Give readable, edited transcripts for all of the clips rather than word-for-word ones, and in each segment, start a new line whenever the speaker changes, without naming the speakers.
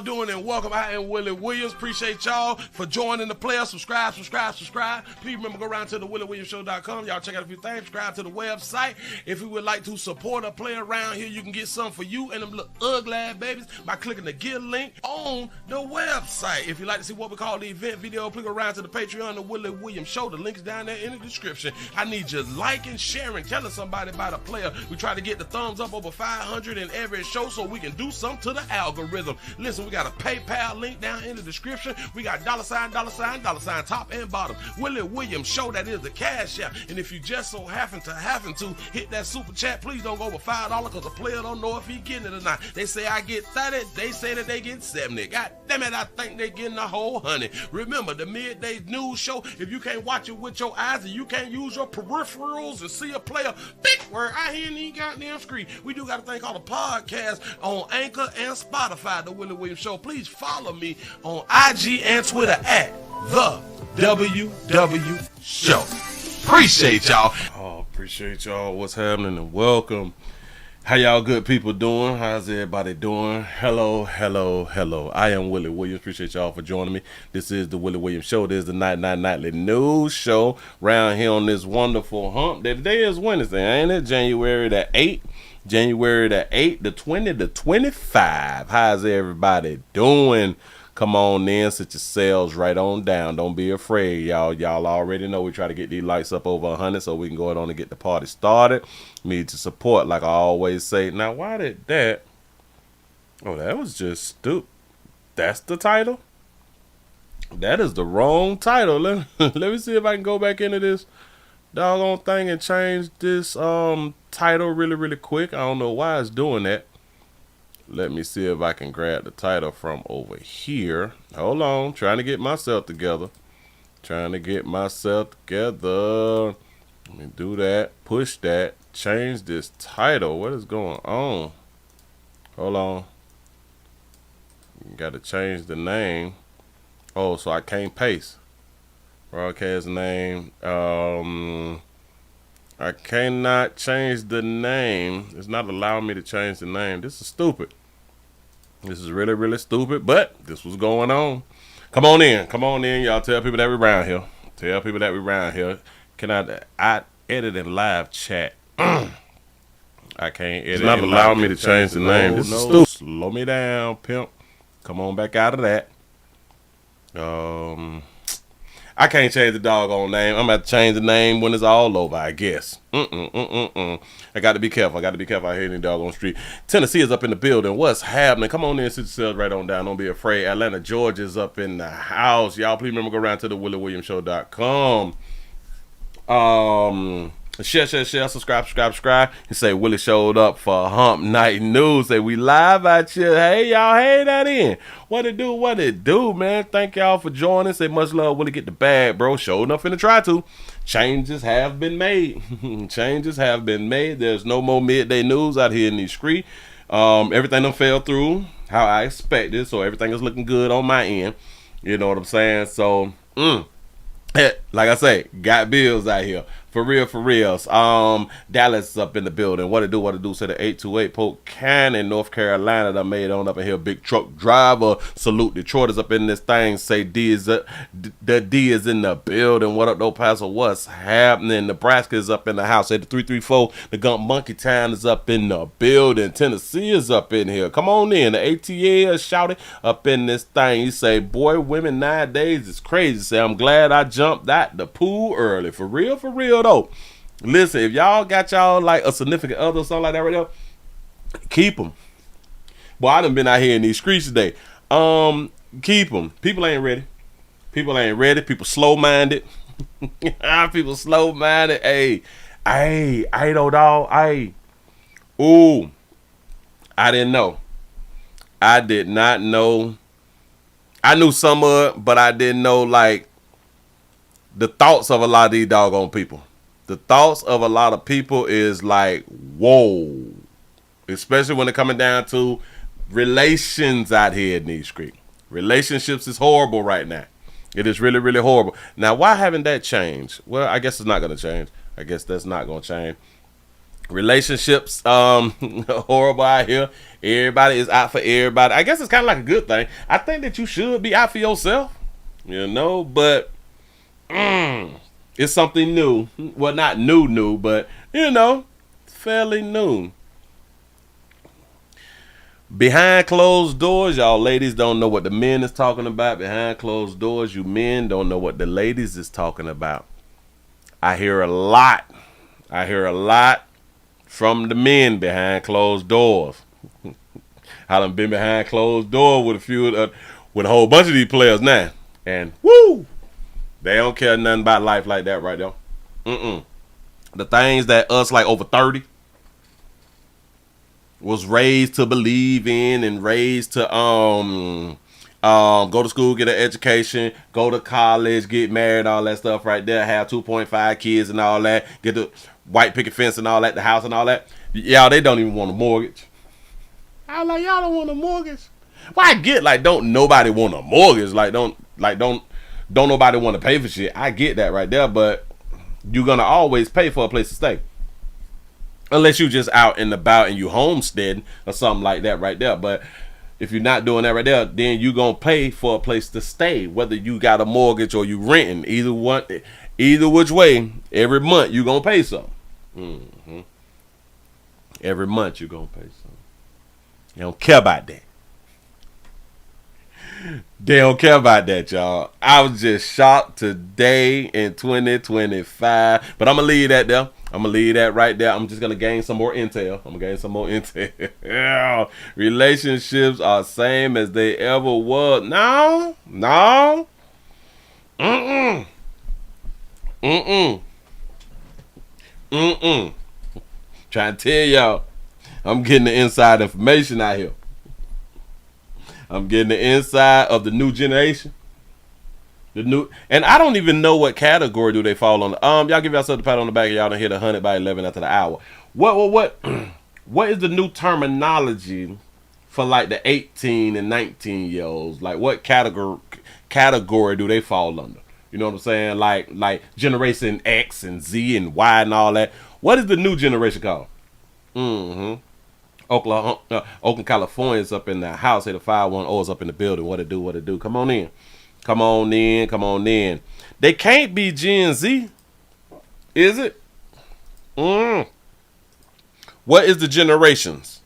doing, and welcome. I am Willie Williams. Appreciate y'all for joining the player. Subscribe. Please remember, go around to the WillieWilliamsShow.com. Y'all check out a few things. Subscribe to the website. If you would like to support a player around here, you can get something for you and them little ugly ass babies by clicking the Get link on the website. If you'd like to see what we call the event video, please go around to the Patreon, the Willie Williams Show. The link's down there in the description. I need you liking, sharing, telling somebody about a player. We try to get the thumbs up over 500 in every show so we can do something to the algorithm. Listen, we got a PayPal link down in the description. We got $, top and bottom. Willie Williams Show, that is the cash app. And if you just so happen to hit that super chat, please don't go over $5 because the player don't know if he getting it or not. They say I get 30, they say that they get 70. God damn it, I think they getting a whole 100. Remember, the midday news show, if you can't watch it with your eyes and you can't use your peripherals and see a player, big word, I hear any goddamn screen. We do got a thing called a podcast on Anchor and Spotify, the Willie Williams Show. Please follow me on IG and Twitter at the WW Show. Appreciate y'all. Oh, appreciate y'all. What's happening and welcome. How y'all good people doing? How's everybody doing? Hello. I am Willie Williams. Appreciate y'all for joining me. This is the Willie Williams Show. This is the nightly news show around here on this wonderful hump. Today is Wednesday, ain't it? January the 8th. The 20 to 25. How's everybody doing? Come on in, sit yourselves right on down. Don't be afraid, y'all. Y'all already know we try to get these lights up over 100 so we can go ahead on and get the party started. Need to support, like I always say. Now, why did that? Oh, that was just stupid. That's the title? That is the wrong title. Let me see if I can go back into this doggone thing and change this title really quick. I don't know why it's doing that. Let me see if I can grab the title from over here. Hold on. Trying to get myself together. Let me do that. Push that. Change this title. What is going on? Hold on. Got to change the name. Oh, so I can't paste. Broadcast name. I cannot change the name. It's not allowing me to change the name. This is stupid. This is really stupid, but this was going on. Come on in, y'all. Tell people that we're around here. Can I edit in live chat? I can't edit. It's not allowing me to change the name. This is stupid. Slow me down, pimp. Come on back out of that. I can't change the doggone name. I'm going to have to change the name when it's all over, I guess. I got to be careful. out here in the doggone street. Tennessee is up in the building. What's happening? Come on in, sit yourselves right on down. Don't be afraid. Atlanta, Georgia is up in the house. Y'all, please remember, go around to the WillieWilliamsShow.com. Share, subscribe, and say Willie showed up for Hump Night News. Say we live out here. Hey, y'all, hey, that in. What it do, man? Thank y'all for joining. Say much love, Willie, get the bag, bro. Showed up finna try to. Changes have been made. There's no more midday news out here in these streets. Everything done fell through how I expected, so everything is looking good on my end. You know what I'm saying? So, like I say, got bills out here. For real. Dallas is up in the building. What it do? Say the 828 Polk Cannon, North Carolina, that made on up in here. Big truck driver. Salute. Detroit is up in this thing. Say D is in the building. What up, though, Paso? What's happening? Nebraska is up in the house. Say the 334. The Gump Monkey Town is up in the building. Tennessee is up in here. Come on in. The ATL is shouting up in this thing. You say, boy, women nowadays is crazy. Say, I'm glad I jumped out the pool early. For real, though. Listen, if y'all got y'all like a significant other or something like that right now, keep them. Boy, I done been out here in these streets today. Keep them. People ain't ready. People slow-minded. Hey, though, dog. Hey. Ooh. I didn't know. I did not know. I knew some of it, but I didn't know, like, the thoughts of a lot of these doggone people. The thoughts of a lot of people is like, whoa. Especially when it coming down to relations out here in these streets. Relationships is horrible right now. It is really horrible. Now, why haven't that changed? Well, I guess it's not going to change. I guess that's not going to change.
Relationships, horrible out here. Everybody is out for everybody. I guess it's kind of like a good thing. I think that you should be out for yourself, but it's something new. Well, not new, but fairly new. Behind closed doors, y'all ladies don't know what the men is talking about. Behind closed doors, you men don't know what the ladies is talking about. I hear a lot from the men behind closed doors. I done been behind closed doors with with a whole bunch of these players now. And woo! They don't care nothing about life like that right there. The things that us like over 30 was raised to believe in and raised to go to school, get an education, go to college, get married, all that stuff right there, have 2.5 kids and all that, get the white picket fence and all that, the house and all that. Y'all, they don't even want a mortgage. I was like, y'all don't want a mortgage? Well, I get don't nobody want a mortgage. Don't nobody want to pay for shit. I get that right there, but you're gonna always pay for a place to stay. Unless you just out and about and you homesteading or something like that right there. But if you're not doing that right there, then you gonna pay for a place to stay, whether you got a mortgage or you renting. Either which way, every month you gonna pay something. Every month you gonna pay something. You don't care about that. They don't care about that, y'all. I was just shocked today in 2025. But I'm going to leave that there. I'm going to leave that right there. I'm just going to gain some more intel. Relationships are same as they ever was. No. Trying to tell y'all, I'm getting the inside information out here. I'm getting the inside of the new generation. And I don't even know what category do they fall on. Y'all give yourself the pat on the back. Y'all done hit 100 by 11 after the hour. What is the new terminology for the 18 and 19 year olds? Like what category do they fall under? You know what I'm saying? Like Generation X and Z and Y and all that. What is the new generation called? Oakland, California is up in the house. Hey, the 510 is up in the building. What it do? Come on in. They can't be Gen Z, is it? What is the generations?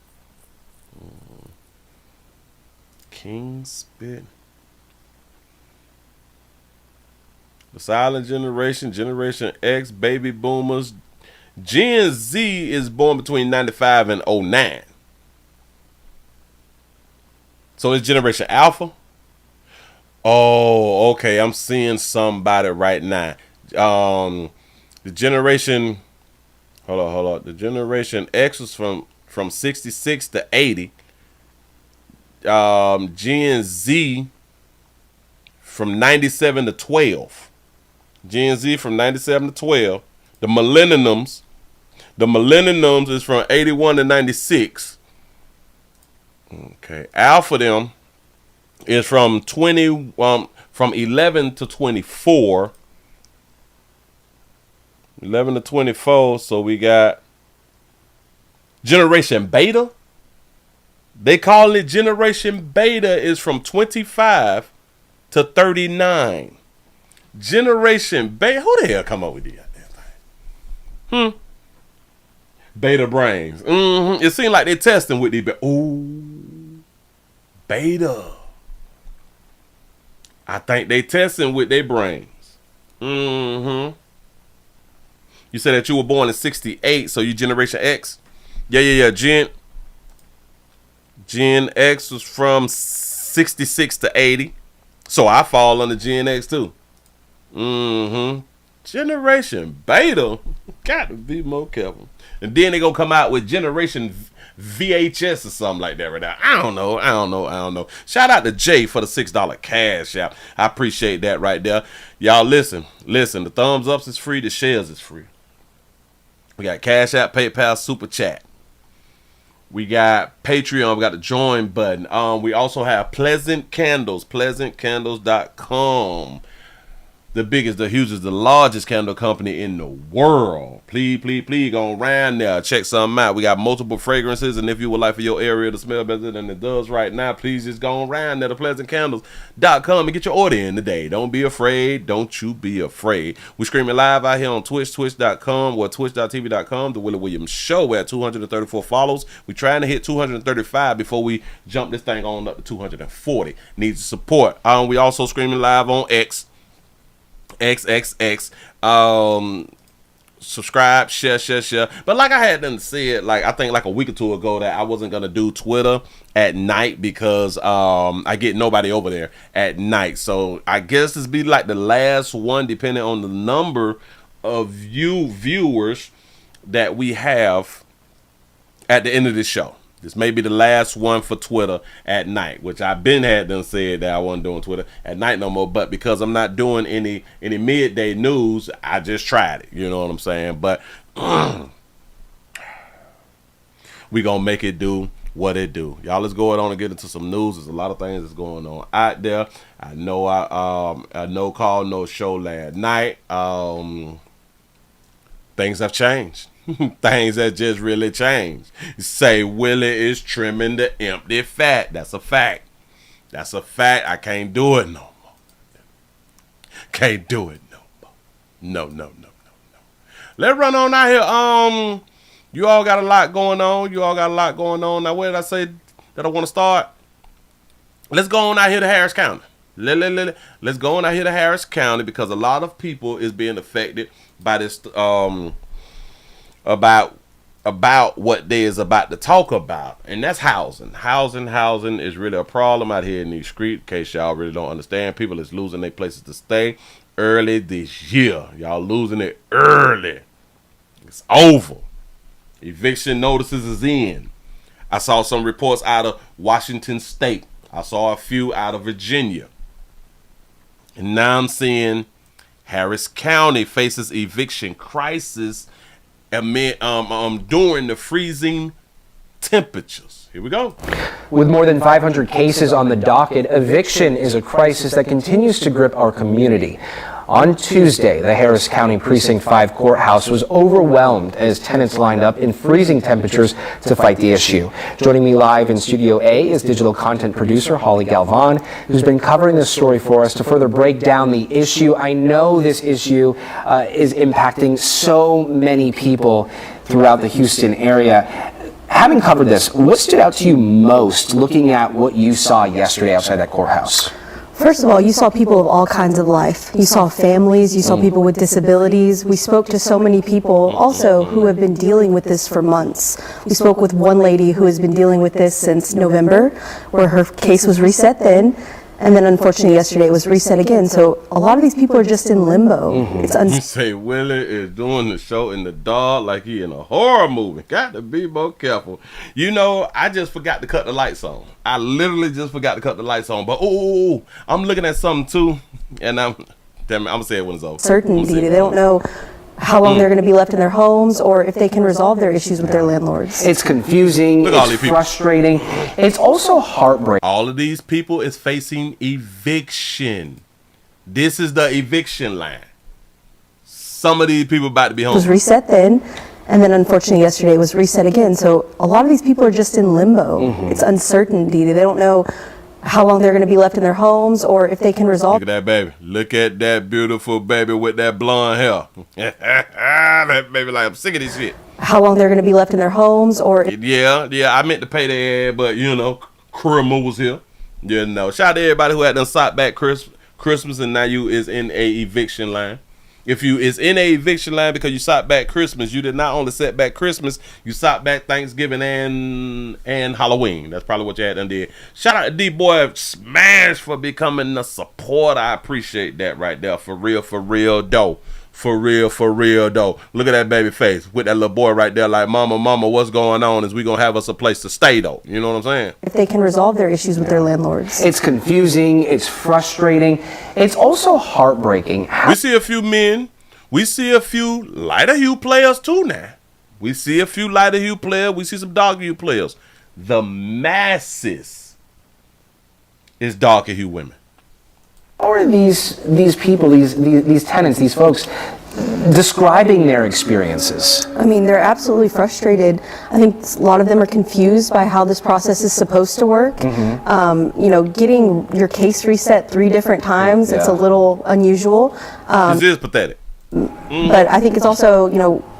King Spit. The silent generation, Generation X, baby boomers. Gen Z is born between 95 and 09. So it's Generation Alpha. Oh, okay. I'm seeing somebody right now. The generation. Hold on. The Generation X was from 66 to 80. Gen Z from 97 to 12. Gen Z from 97 to 12. The Millenniums is from 81 to 96. Okay. Alpha them is from 11 to 24. 11 to 24. So we got Generation Beta. They call it Generation Beta is from 25 to 39. Generation Beta. Who the hell come up with these things? Beta brains. It seems like they're testing with these. Beta. I think they testing with their brains. You said that you were born in 68, so you Generation X. Yeah. Gen X was from 66 to 80. So I fall under Gen X too. Generation Beta. Got to be more careful. And then they gonna come out with Generation VHS or something like that right now. I don't know. Shout out to Jay for the $6 cash app. I appreciate that right there. Y'all listen. The thumbs ups is free. The shares is free. We got Cash App, PayPal, Super Chat. We got Patreon. We got the join button. We also have Pleasant Candles, pleasantcandles.com. the biggest, the hugest, the largest candle company in the world. Please, please, please go around there. Check something out. We got multiple fragrances, and if you would like for your area to smell better than it does right now, please just go around there to pleasantcandles.com and get your order in today. Don't be afraid. Don't you be afraid. We streaming live out here on Twitch, twitch.com or twitch.tv.com. The Willie Williams Show. We're at 234 follows. We're trying to hit 235 before we jump this thing on up to 240. Needs support. We also streaming live on XXX. Subscribe, share. But like I had done said, like I think like a week or two ago, that I wasn't gonna do Twitter at night because I get nobody over there at night. So I guess this be like the last one, depending on the number of viewers that we have at the end of this show. This may be the last one for Twitter at night, which I've been had them said that I wasn't doing Twitter at night no more. But because I'm not doing any midday news, I just tried it. You know what I'm saying? But we gonna make it do what it do. Y'all, let's go on and get into some news. There's a lot of things that's going on out there. I know I no call, no show last night. Things have changed. Things that just really changed. Say Willie is trimming the empty fat. That's a fact. That's a fact. I can't do it no more. Can't do it no more. No. Let's run on out here. You all got a lot going on. Now, where did I say that I want to start? Let's go on out here to Harris County. Let's go on out here to Harris County because a lot of people is being affected by this about what they is about to talk about, and that's housing. Housing is really a problem out here in these streets. In case y'all really don't understand, people is losing their places to stay early this year. Y'all losing it early. It's over. Eviction notices is in. I saw some reports out of Washington State. I saw a few out of Virginia, and now I'm seeing Harris County faces eviction crisis during the freezing temperatures. Here we go.
With more than 500 cases on the docket, eviction is a crisis that continues to grip our community. On Tuesday, the Harris County Precinct 5 courthouse was overwhelmed as tenants lined up in freezing temperatures to fight the issue. Joining me live in Studio A is digital content producer Holly Galvan, who's been covering this story for us to further break down the issue. I know this issue is impacting so many people throughout the Houston area. Having covered this, what stood out to you most looking at what you saw yesterday outside that courthouse?
First of all, you saw people of all kinds of life. You saw families, you saw people with disabilities. We spoke to so many people also who have been dealing with this for months. We spoke with one lady who has been dealing with this since November, where her case was reset then. And then unfortunately yesterday it was reset again. So a lot of these people are just in limbo.
You say Willie is doing the show in the dark like he in a horror movie. Got to be more careful. You know, I just forgot to cut the lights on. I literally just forgot to cut the lights on. But I'm looking at something too, and I'm gonna say it when it's over.
Certainty. They don't know how long they're going to be left in their homes or if they can resolve their issues with their landlords.
It's confusing, it's frustrating, it's also heartbreaking.
All of these people is facing eviction. This is the eviction line. Some of these people about to be home.
It was reset then, and then unfortunately yesterday it was reset again. So a lot of these people are just in limbo. It's uncertainty. They don't know how long they're going to be left in their homes or if they can resolve.
Look at that baby. Look at that beautiful baby with that blonde hair. That baby like, I'm sick of this shit.
How long they're going to be left in their homes or.
Yeah, I meant to pay their ad, but you know, Kurama was here. You know, shout out to everybody who had done sought back Christmas and now you is in a eviction line. If you is in a eviction line because you sought back Christmas, you did not only set back Christmas, you sought back Thanksgiving and Halloween. That's probably what you had done did. Shout out to D-Boy Smash for becoming a supporter. I appreciate that right there. For real, though. For real, though. Look at that baby face with that little boy right there like, mama, what's going on? Is we going to have us a place to stay, though? You know what I'm saying?
If they can resolve their issues with their landlords.
It's confusing. It's frustrating. It's also heartbreaking.
We see a few men. We see a few lighter hue players, too, now. We see a few lighter hue players. We see some darker hue players. The masses is darker hue women.
How are these people, these tenants, these folks, describing their experiences?
I mean, they're absolutely frustrated. I think a lot of them are confused by how this process is supposed to work. Getting your case reset 3 different times, it's a little unusual.
This is pathetic.
But I think it's also,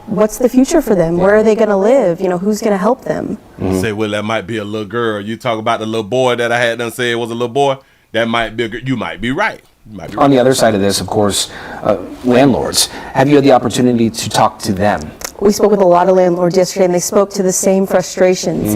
what's the future for them? Where are they going to live? Who's going to help them?
Say, well, that might be a little girl. You talk about the little boy that I had done say it was a little boy. That might be you might be right.
On the other side of this, of course, landlords. Have you had the opportunity to talk to them?
We spoke with a lot of landlords yesterday, and they spoke to the same frustrations.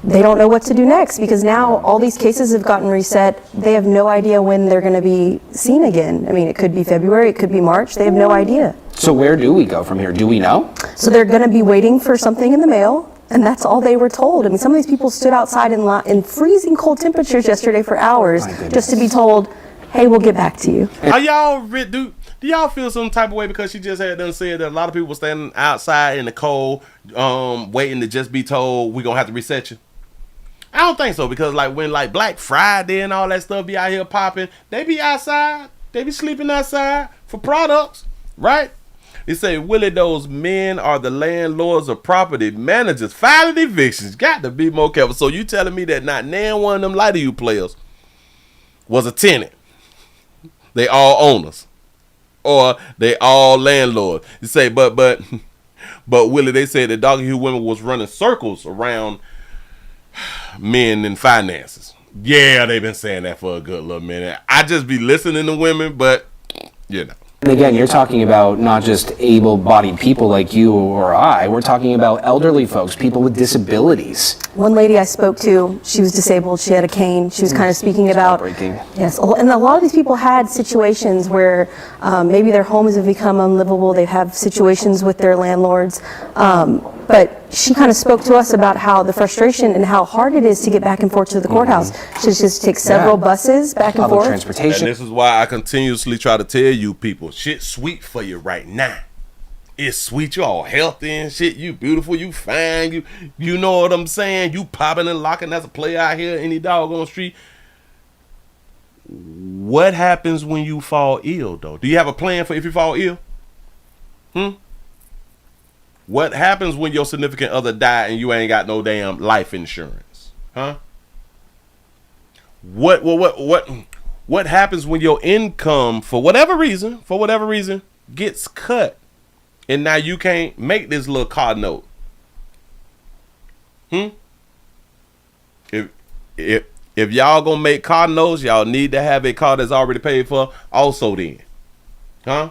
They don't know what to do next because now all these cases have gotten reset. They have no idea when they're going to be seen again. I mean, it could be February, it could be March. They have no idea.
So where do we go from here? Do we know?
So they're going to be waiting for something in the mail. And that's all they were told. I mean, some of these people stood outside in freezing cold temperatures yesterday for hours just to be told, hey, we'll get back to you.
Are y'all do y'all feel some type of way because she just had done said that a lot of people were standing outside in the cold, waiting to just be told we're gonna have to reset you? I don't think so, because when Black Friday and all that stuff be out here popping, they be outside, they be sleeping outside for products, right? They say, Willie, those men are the landlords or property managers. Filing evictions. Got to be more careful. So you telling me that not nan one of them light of you players was a tenant? They all owners. Or they all landlords. You say, but Willie, they said the Doggy women was running circles around men and finances. Yeah, they've been saying that for a good little minute. I just be listening to women, but
And again, you're talking about not just able-bodied people like you or I. We're talking about elderly folks, people with disabilities.
One lady I spoke to, she was disabled. She had a cane. She was kind of speaking about... Yes, and a lot of these people had situations where maybe their homes have become unlivable. They have situations with their landlords. But she kind of spoke to us about how the frustration and how hard it is to get back and forth to the courthouse. She just takes several buses back and
Public
forth.
Transportation.
And this is why I continuously try to tell you people, shit's sweet for you right now. It's sweet. You all healthy and shit. You beautiful. You fine. You know what I'm saying? You popping and locking as a player out here any dog on the street. What happens when you fall ill, though? Do you have a plan for if you fall ill? What happens when your significant other die and you ain't got no damn life insurance? Huh? What happens when your income, for whatever reason, gets cut, and now you can't make this little car note? If y'all gonna make car notes, y'all need to have a car that's already paid for also then. Huh?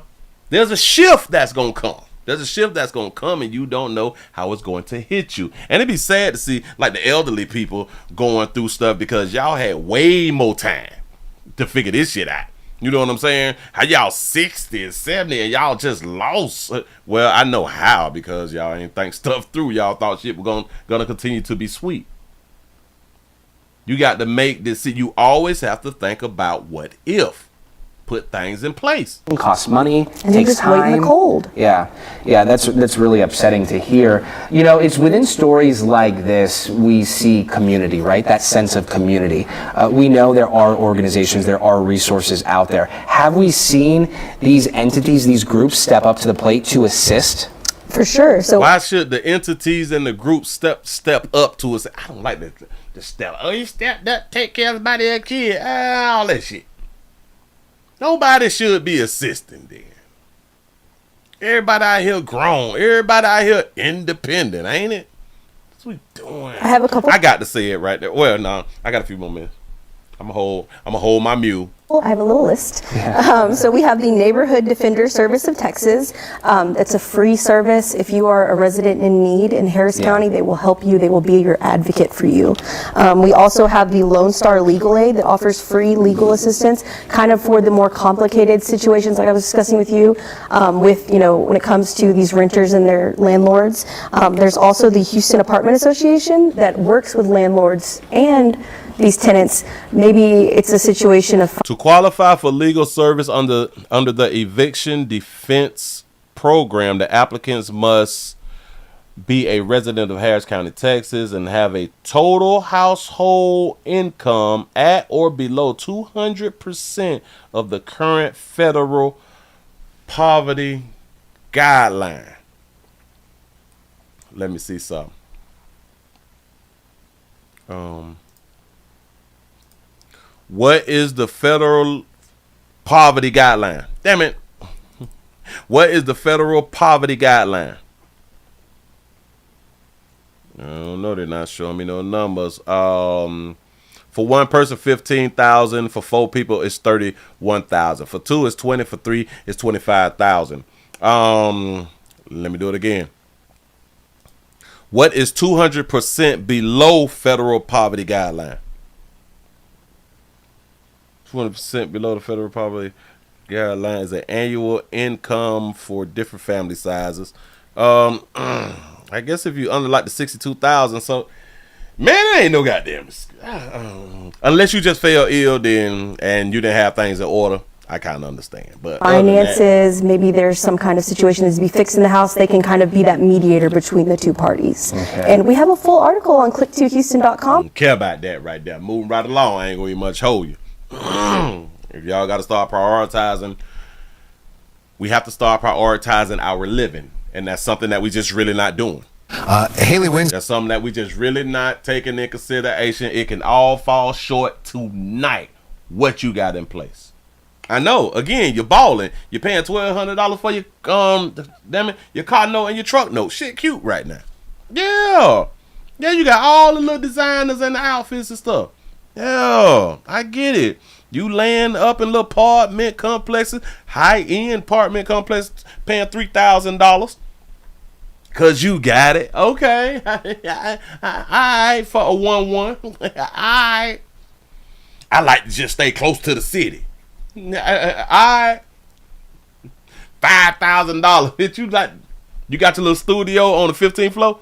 There's a shift that's gonna come. And you don't know how it's going to hit you. And it'd be sad to see the elderly people going through stuff because y'all had way more time to figure this shit out. You know what I'm saying? How y'all 60 and 70 and y'all just lost. Well, I know how, because y'all ain't think stuff through. Y'all thought shit was gonna continue to be sweet. You got to make this. You always have to think about what if. Put things in place.
It costs money,
and
takes
just
time.
wait in the cold.
Yeah, that's really upsetting to hear. It's within stories like this we see community, right? That sense of community. We know there are organizations, there are resources out there. Have we seen these entities, these groups step up to the plate to assist?
For sure. So
why should the entities and the groups step up to us? I don't like the step. Oh, you stepped up, take care of everybody, a kid, all that shit. Nobody should be assisting then. Everybody out here grown. Everybody out here independent, ain't it? That's what we doing.
I have a couple.
I got to say it right there. Well, no, I got a few more minutes. I'm gonna hold my mule.
I have a little list. So we have the Neighborhood Defender Service of Texas. It's a free service. If you are a resident in need in Harris County, they will help you. They will be your advocate for you. We also have the Lone Star Legal Aid that offers free legal assistance, kind of for the more complicated situations like I was discussing with you, when it comes to these renters and their landlords. There's also the Houston Apartment Association that works with landlords and these tenants. Maybe it's a situation of...
To qualify for legal service under the eviction defense program, the applicants must be a resident of Harris County, Texas, and have a total household income at or below 200% of the current federal poverty guideline. Let me see something. What is the federal poverty guideline? Damn it. What is the federal poverty guideline? I don't know. They're not showing me no numbers. For one person, 15,000. For 4 people, it's 31,000. For 2, it's 20. For 3, it's 25,000. Let me do it again. What is 200% below federal poverty guideline? 200% below the federal poverty guideline is an annual income for different family sizes. I guess if you under like the 62,000, so man, it ain't no goddamn. Unless you just fell ill, then and you didn't have things in order, I kind of understand. But
finances, maybe there's some kind of situation that's to be fixed in the house. They can kind of be that mediator between the two parties. Okay. And we have a full article on click2houston.com.
Don't care about that right there. Moving right along, I ain't gonna even much hold you. If y'all got to start prioritizing, we have to start prioritizing our living. And that's something that we just really not doing.
Haley wins.
That's something that we just really not taking in consideration. It can all fall short tonight. What you got in place? I know. Again, you're balling. You're paying $1,200 for your your car note and your truck note. Shit, cute right now. Yeah, you got all the little designers and the outfits and stuff. Yeah, I get it. You laying up in little apartment complexes, high-end apartment complexes, paying $3,000. Cause you got it. Okay. Alright, for a 1-1. Alright. I like to just stay close to the city. Alright. $5,000. Bitch, you got your little studio on the 15th floor?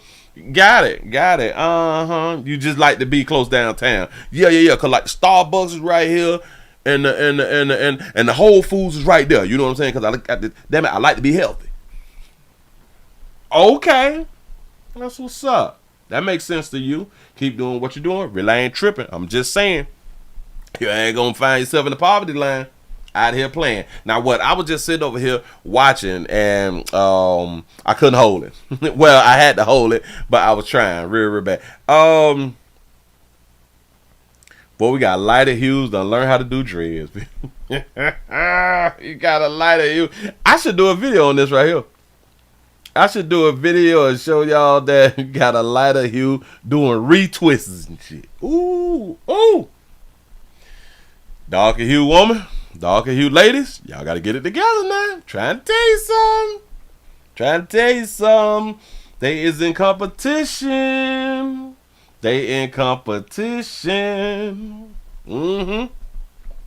Got it. You just like to be close downtown. Yeah. Cause like the Starbucks is right here. And the Whole Foods is right there. You know what I'm saying? Cause I like to be healthy. Okay, that's what's up. That makes sense to you. Keep doing what you're doing. Really ain't tripping. I'm just saying, you ain't gonna find yourself in the poverty line out here playing. Now, what I was just sitting over here watching, and I couldn't hold it. Well, I had to hold it, but I was trying real bad. Boy, we got lighter hues to learn how to do dreads. You got a lighter hue. I should do a video on this right here. I should do a video and show y'all that you got a lighter hue doing retwists and shit. Ooh. Darker hue woman, darker hue ladies, y'all got to get it together now. Trying to tell you something. They is in competition.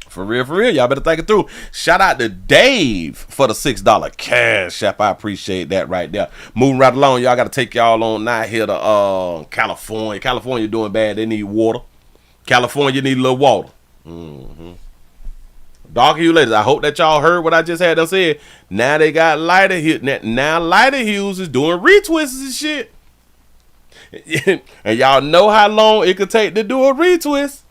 For real, y'all better think it through. Shout out to Dave for the $6 cash app. I appreciate that right there. Moving right along, y'all got to take y'all on now here to California. California doing bad. They need water. California need a little water. Darker hue ladies, I hope that y'all heard what I just had them say. Now they got lighter hue. Now lighter hues is doing retwists and shit. And y'all know how long it could take to do a retwist.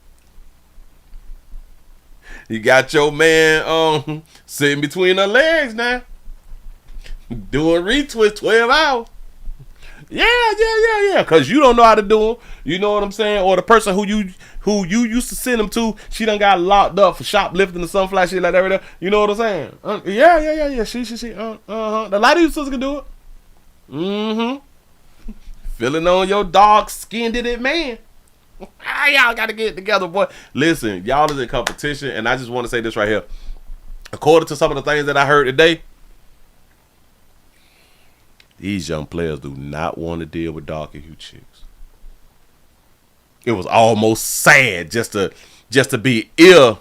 You got your man sitting between her legs now, doing retwist 12 hours. Yeah. Cause you don't know how to do them. You know what I'm saying? Or the person who you used to send them to, she done got locked up for shoplifting or some fly shit like that right there. You know what I'm saying? Yeah. She. The lighter you sister can do it. Feeling on your dark-skinned man. Y'all got to get it together, boy. Listen, y'all is in competition, and I just want to say this right here. According to some of the things that I heard today, these young players do not want to deal with darker hue chicks. It was almost sad just to be ear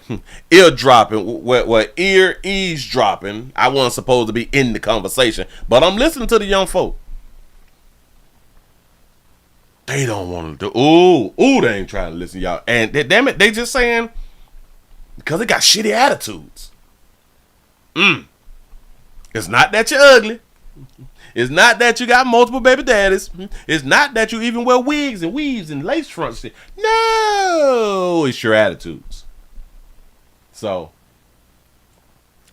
dropping, ear eavesdropping. I wasn't supposed to be in the conversation, but I'm listening to the young folk. They don't want to do. Ooh, they ain't trying to listen, y'all. And damn it, they just saying because they got shitty attitudes. It's not that you're ugly. It's not that you got multiple baby daddies. It's not that you even wear wigs and weaves and lace fronts. No, it's your attitudes. So,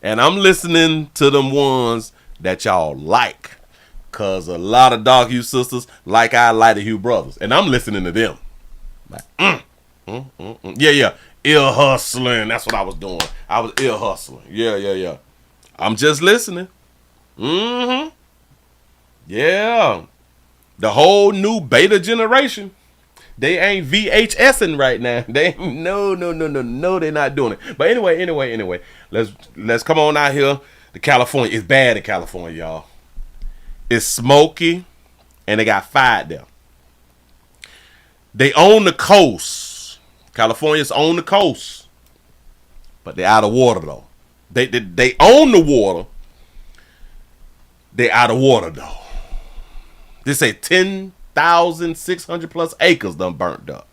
and I'm listening to them ones that y'all like. Because a lot of Dog Hugh sisters like I like the Hugh brothers. And I'm listening to them. Like, Yeah. Ill hustling. That's what I was doing. I was ill hustling. Yeah. I'm just listening. Yeah. The whole new beta generation. They ain't VHSing right now. They no, they're not doing it. But anyway. Let's come on out here to California. It's bad in California, y'all. It's smoky, and they got fired there. They own the coast. Californians own the coast, but they're out of water though. They own the water. They out of water though. They say 10,600 plus acres done burnt up.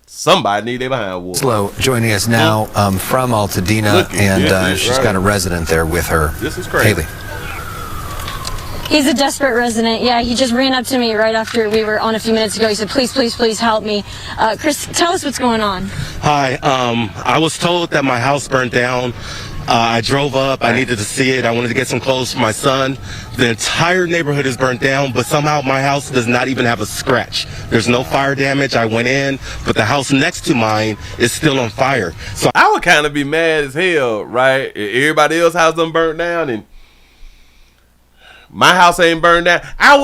Somebody need their behind water.
Slow joining us now from Altadena, and she's got a resident there with her.
This is crazy.
Haley.
He's a desperate resident. Yeah, he just ran up to me right after we were on a few minutes ago. He said, please help me. Chris, tell us what's going on.
Hi, I was told that my house burned down. I drove up. I needed to see it. I wanted to get some clothes for my son. The entire neighborhood is burnt down, but somehow my house does not even have a scratch. There's no fire damage. I went in, but the house next to mine is still on fire. So
I would kind of be mad as hell, right? If everybody else's house done burnt down and my house ain't burned down. I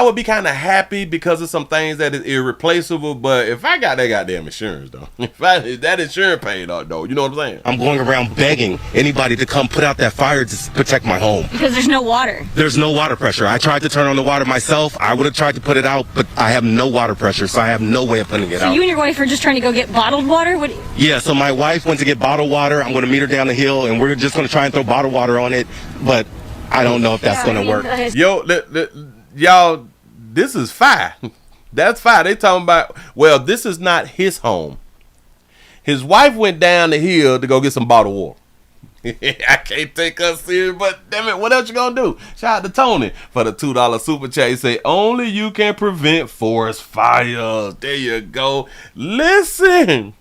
would be kind of happy because of some things that is irreplaceable. But if I got that goddamn insurance though, if that insurance paid out though, you know what I'm saying?
I'm going around begging anybody to come put out that fire to protect my home.
Because there's no water.
There's no water pressure. I tried to turn on the water myself. I would have tried to put it out, but I have no water pressure, so I have no way of putting it out.
So you and your wife are just trying to go get bottled water?
Yeah, so my wife went to get bottled water. I'm going to meet her down the hill, and we're just going to try and throw bottled water on it, but I don't know if that's going to work.
Yo, y'all, this is fire. That's fire. They talking about, well, this is not his home. His wife went down the hill to go get some bottled water. I can't take us serious, but damn it, what else you gonna do? Shout out to Tony for the $2 super chat. He say, only you can prevent forest fires. There you go. Listen.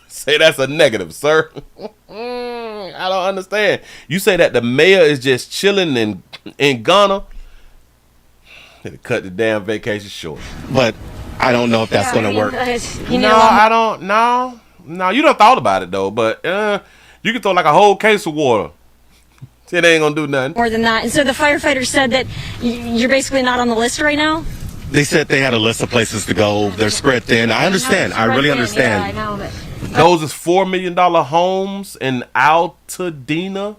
Say that's a negative, sir. I don't understand. You say that the mayor is just chilling in Ghana. They cut the damn vacation short.
But I don't know if that's going to work.
I don't. No, you done thought about it though. But you can throw like a whole case of water. It ain't gonna do nothing.
More than that. And so the firefighters said that you're basically not on the list right now?
They said they had a list of places to go. They're spread thin. I understand. I really understand.
Yeah, I know, but
those is $4 million homes in Altadena.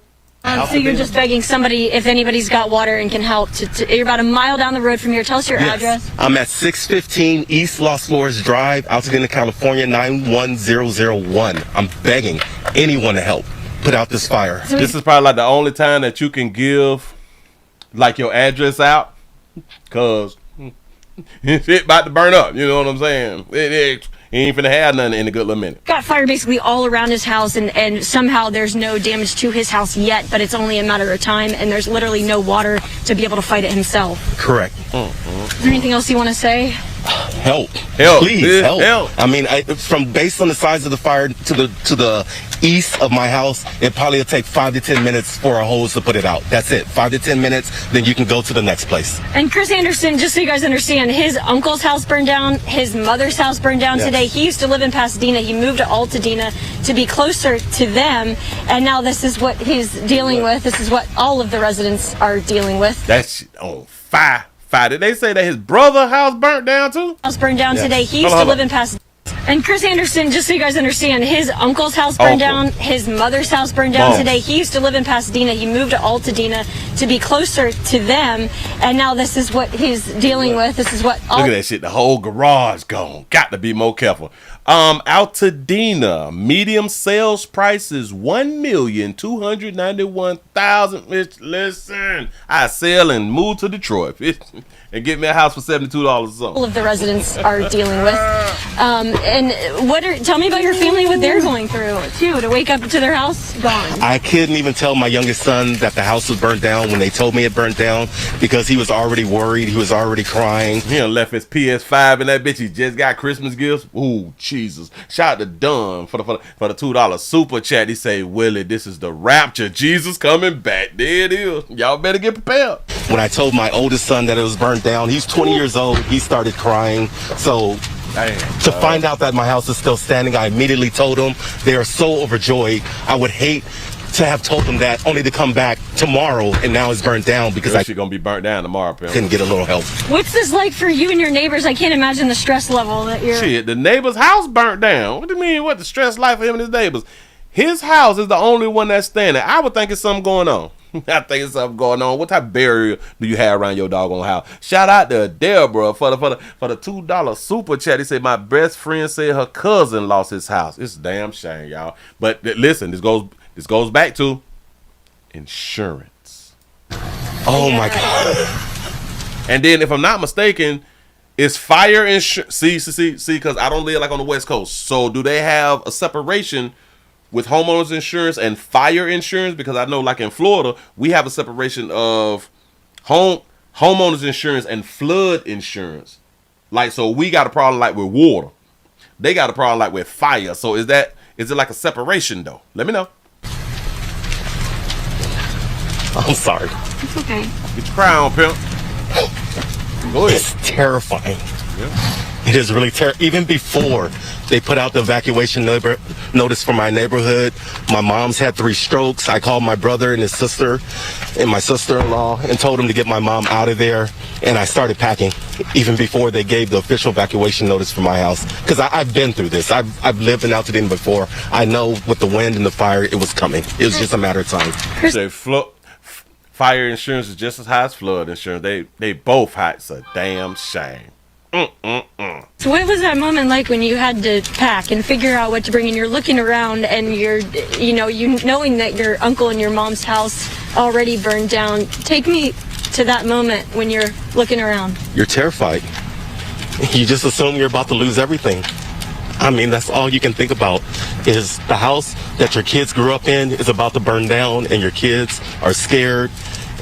so you're just begging somebody, if anybody's got water and can help, you're about a mile down the road from here. Tell us your address.
I'm at 615 East Los Flores Drive, Altadena, California, 91001. I'm begging anyone to help put out this fire.
So this is probably like the only time that you can give like your address out, because it's about to burn up. You know what I'm saying? It ain't finna have nothing in a good little minute.
Got fire basically all around his house, and somehow there's no damage to his house yet, but it's only a matter of time, and there's literally no water to be able to fight it himself.
Correct.
Is there anything else you want to say?
Help. Please, help. I mean, from based on the size of the fire to the east of my house, it probably will take 5 to 10 minutes for a hose to put it out. That's it. 5 to 10 minutes, then you can go to the next place.
And Chris Anderson, just so you guys understand, his uncle's house burned down, his mother's house burned down today. He used to live in Pasadena. He moved to Altadena to be closer to them, and now this is what he's dealing with. This is what all of the residents are dealing with.
That's on fire. Did they say that his brother's house burnt down too?
House burned down today. He used to live in Pasadena. And Chris Anderson, just so you guys understand, his uncle's house burned down, his mother's house burned down today. He used to live in Pasadena. He moved to Altadena to be closer to them, and now this is what he's dealing with. This is what all...
Look at that shit. The whole garage gone. Got to be more careful. Altadena, medium sales price is $1,291,000. Listen, I sell and move to Detroit and get me a house for $72 or something.
All of the residents are dealing with. And tell me about your family, what they're going through too, to wake up to their house gone.
I couldn't even tell my youngest son that the house was burnt down when they told me it burnt down because he was already worried. He was already crying.
He done left his PS5 in that bitch. He just got Christmas gifts. Ooh, Jesus. Shout out to Dunn for the $2 super chat. He say, Willie, this is the rapture. Jesus coming back. There it is. Y'all better get prepared.
When I told my oldest son that it was burnt down, he's 20 years old. He started crying. So to find out that my house is still standing, I immediately told them. They are so overjoyed. I would hate to have told them that only to come back tomorrow and now it's burnt down because I
gonna be burnt down tomorrow.
Couldn't get a little help.
What's this like for you and your neighbors? I can't imagine the stress level that you're.
Shit, the neighbor's house burnt down. What do you mean? What the stress life for him and his neighbors? His house is the only one that's standing. I would think it's something going on. I think it's something going on. What type of burial do you have around your doggone house? Shout out to Deborah for the $2 super chat. He said my best friend said her cousin lost his house. It's a damn shame, y'all. But listen, this goes back to insurance.
Oh my God.
And then if I'm not mistaken, it's fire insurance. See, because I don't live like on the West Coast. So do they have a separation with homeowners insurance and fire insurance? Because I know like in Florida, we have a separation of homeowners insurance and flood insurance. Like, so we got a problem like with water. They got a problem like with fire. So is it like a separation though? Let me know.
I'm sorry.
It's okay.
Get your crown, pimp. Go ahead.
It's terrifying.
Yeah.
It is really terrible. Even before they put out the evacuation notice for my neighborhood, my mom's had 3 strokes. I called my brother and his sister and my sister-in-law and told them to get my mom out of there. And I started packing even before they gave the official evacuation notice for my house. Because I've been through this. I've lived in Altadena before. I know with the wind and the fire, it was coming. It was just a matter of time.
Fire insurance is just as high as flood insurance. They both high. It's a damn shame.
So what was that moment like when you had to pack and figure out what to bring, and you're looking around and you're knowing that your uncle and your mom's house already burned down? Take me to that moment when you're looking around.
You're terrified. You just assume you're about to lose everything. I mean, that's all you can think about is the house that your kids grew up in is about to burn down and your kids are scared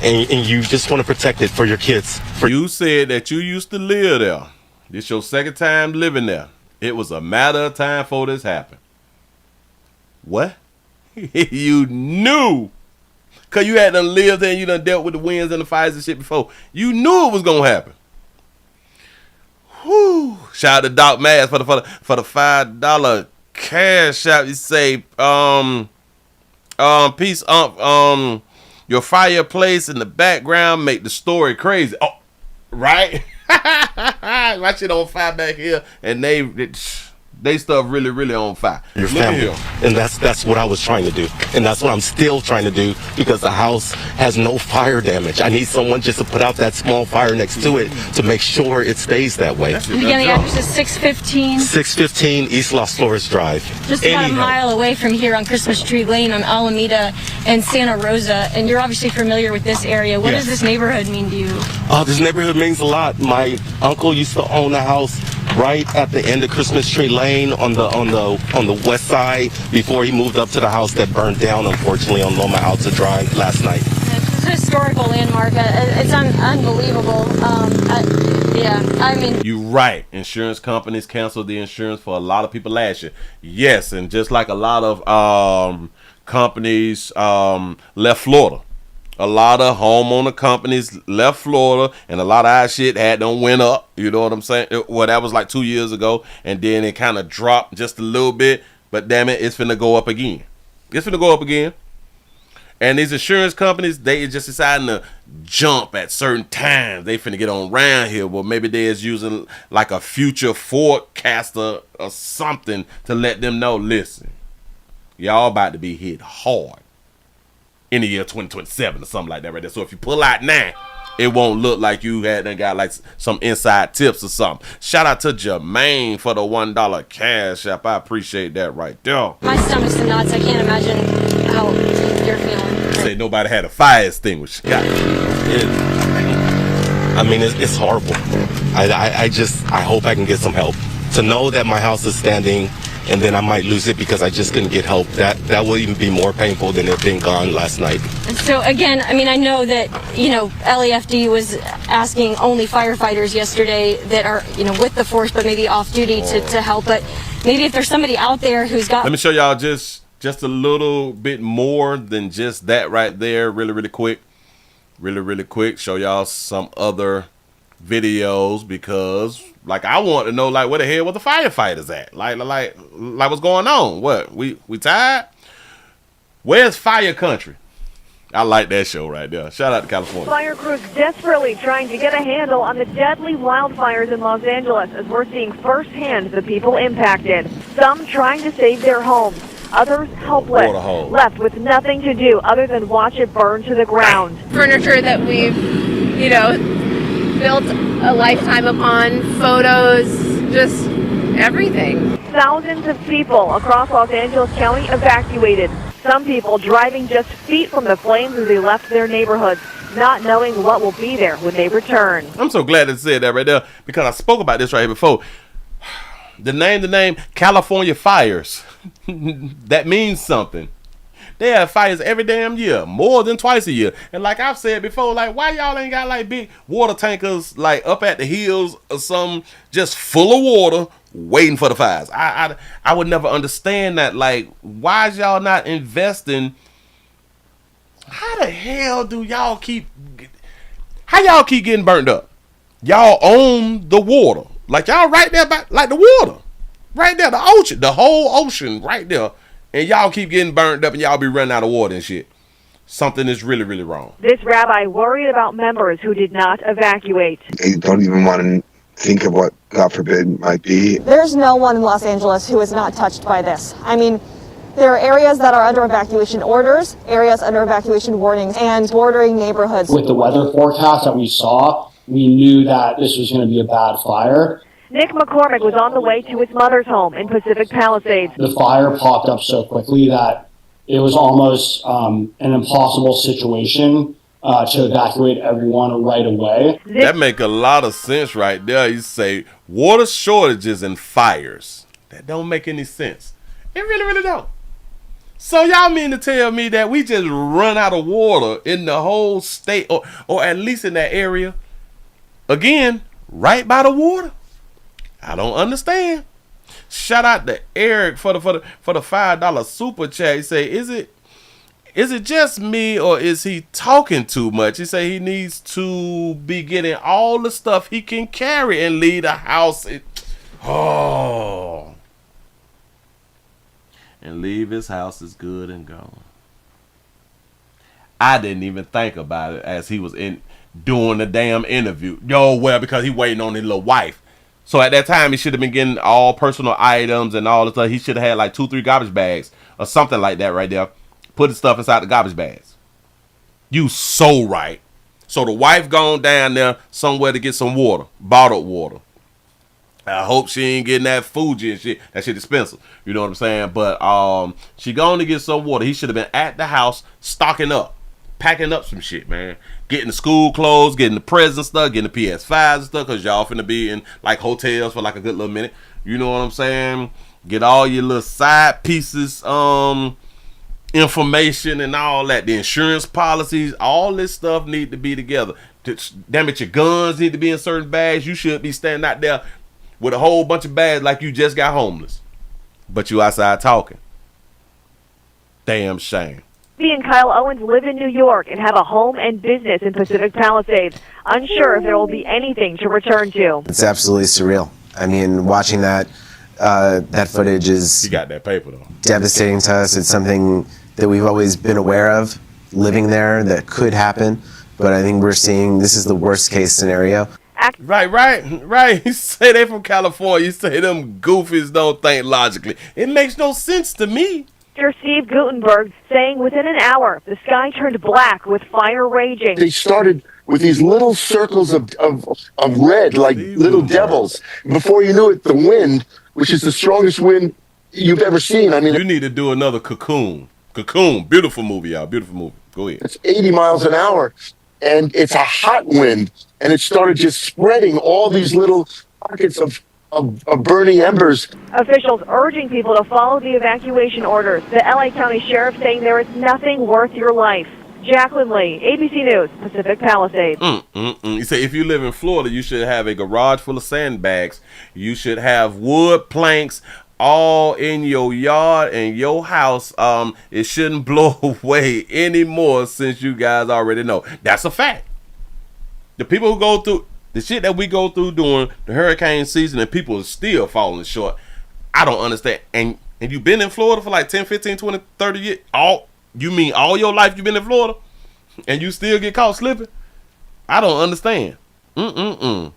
and you just want to protect it for your kids.
You said that you used to live there. This your second time living there. It was a matter of time before this happened. What? You knew. Because you had done lived there and you done dealt with the winds and the fires and shit before. You knew it was going to happen. Whew. Shout out to Doc Mass for the $5 cash out. You say, peace, your fireplace in the background make the story crazy. Oh, right? My shit on fire back here, and they stuff really, really on fire.
Your family, and that's what I was trying to do, and that's what I'm still trying to do because the house has no fire damage. I need someone just to put out that small fire next to it to make sure it stays that way.
And again, the address is 615
East Los Flores Drive.
Just about a mile away from here on Christmas Tree Lane on Alameda and Santa Rosa. And you're obviously familiar with this area. What does this neighborhood mean to you?
Oh, this neighborhood means a lot. My uncle used to own a house right at the end of Christmas Tree Lane on the west side before he moved up to the house that burned down, unfortunately, on Loma Alta Drive last night.
It's a historical landmark. It's unbelievable. I mean,
you're right. Insurance companies canceled the insurance for a lot of people last year. Yes, and just like a lot of companies left Florida. A lot of homeowner companies left Florida, and a lot of our shit had them went up. You know what I'm saying? Well, that was like 2 years ago, and then it kind of dropped just a little bit. But damn it, it's finna go up again. It's finna go up again. And these insurance companies, they just deciding to jump at certain times. They finna get on around here. Well, maybe they is using like a future forecaster or something to let them know, listen, y'all about to be hit hard in the year 2027 or something like that right there. So if you pull out now, it won't look like you hadn't got like some inside tips or something. Shout out to Jermaine for the $1 cash app. I appreciate that right there.
My stomach's in knots. I can't imagine how you're feeling.
Say nobody had a fire extinguisher. God.
I mean, it's horrible. I hope I can get some help. To know that my house is standing and then I might lose it because I just couldn't get help, that will even be more painful than it being gone last night.
So again, I mean, I know that, LAFD was asking only firefighters yesterday that are, with the force but maybe off duty to help. But maybe if there's somebody out there who's got...
Let me show y'all just a little bit more than just that right there, really quick. Really quick, show y'all some other videos, because like I want to know like where the hell were the firefighters at? Like what's going on? What? We tired? Where's Fire Country? I like that show right there. Shout out to California.
Fire crews desperately trying to get a handle on the deadly wildfires in Los Angeles, as we're seeing firsthand the people impacted. Some trying to save their homes, others helpless, left with nothing to do other than watch it burn to the ground.
Furniture that we've, built a lifetime upon, photos, just everything.
Thousands of people across Los Angeles County evacuated. Some people driving just feet from the flames as they left their neighborhoods, not knowing what will be there when they return.
I'm so glad to say that right there, because I spoke about this right here before. The name, California fires. That means something. They have fires every damn year, more than twice a year. And like I've said before, like why y'all ain't got like big water tankers like up at the hills or something, just full of water waiting for the fires? I would never understand that. Like, why is y'all not investing? How the hell do y'all keep getting burnt up? Y'all own the water. Like y'all right there by like the water. Right there, the ocean, the whole ocean right there. And y'all keep getting burned up and y'all be running out of water and shit. Something is really wrong.
This rabbi worried about members who did not evacuate.
They don't even want to think of what, God forbid, might be.
There's no one in Los Angeles who is not touched by this. I mean, there are areas that are under evacuation orders, areas under evacuation warnings, and bordering neighborhoods.
With the weather forecast that we saw, we knew that this was going to be a bad fire.
Nick McCormick was on the way to his mother's home in Pacific Palisades.
The fire popped up so quickly that it was almost an impossible situation to evacuate everyone right away.
That make a lot of sense right there. You say water shortages and fires. That don't make any sense. It really don't. So y'all mean to tell me that we just run out of water in the whole state, or at least in that area, again, right by the water? I don't understand. Shout out to Eric for the $5 super chat. He say, is it just me, or is he talking too much? He say he needs to be getting all the stuff he can carry and leave the house. And leave his house is good and gone. I didn't even think about it as he was doing the damn interview. Because he waiting on his little wife. So at that time, he should have been getting all personal items and all the stuff. He should have had like 2-3 garbage bags or something like that right there. Put the stuff inside the garbage bags. You so right. So the wife gone down there somewhere to get some water, bottled water. I hope she ain't getting that Fuji and shit. That shit expensive. You know what I'm saying? But she going to get some water. He should have been at the house stocking up, packing up some shit, man. Getting the school clothes, getting the present stuff, getting the PS5s and stuff, because y'all finna be in like hotels for like a good little minute. You know what I'm saying? Get all your little side pieces, information and all that. The insurance policies, all this stuff need to be together. Damn it, your guns need to be in certain bags. You should be standing out there with a whole bunch of bags like you just got homeless. But you outside talking. Damn shame.
He and Kyle Owens live in New York and have a home and business in Pacific Palisades, unsure if there will be anything to return to.
It's absolutely surreal. I mean, watching that footage is
he got that paper though.
Devastating to us. It's something that we've always been aware of, living there, that could happen. But I think we're seeing this is the worst case scenario.
Right. You say they from California. You say them goofies don't think logically. It makes no sense to me.
Steve Gutenberg saying within an hour, the sky turned black with fire raging.
They started with these little circles of red, like little devils. Before you knew it, the wind, which is the strongest wind you've ever seen. I mean,
you need to do another Cocoon. Cocoon, beautiful movie, y'all. Beautiful movie. Go ahead.
It's 80 miles an hour, and it's a hot wind, and it started just spreading all these little pockets of burning embers.
Officials urging people to follow the evacuation orders. The LA County Sheriff saying there is nothing worth your life. Jacqueline Lee, ABC News, Pacific Palisades.
You say if you live in Florida, you should have a garage full of sandbags. You should have wood planks all in your yard and your house. It shouldn't blow away anymore, since you guys already know. That's a fact. The people who go through the shit that we go through during the hurricane season, and people are still falling short, I don't understand. And you've been in Florida for like 10, 15, 20, 30 years. You mean all your life you've been in Florida and you still get caught slipping? I don't understand. I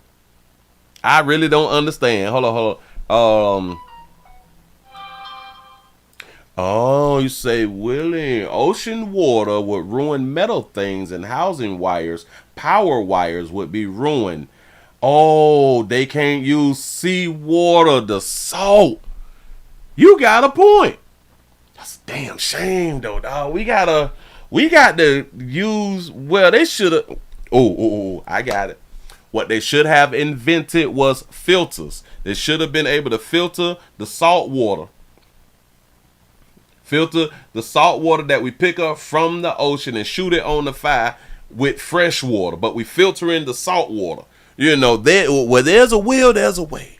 really don't understand. Hold on. Oh, you say, Willie, ocean water would ruin metal things and housing wires. Power wires would be ruined. Oh, they can't use seawater, the salt. You got a point. That's a damn shame, though, dog. We got to use, well, they should have, I got it. What they should have invented was filters. They should have been able to filter the salt water. Filter the salt water that we pick up from the ocean and shoot it on the fire with fresh water. But we filter in the salt water. You know, where there's a will, there's a way.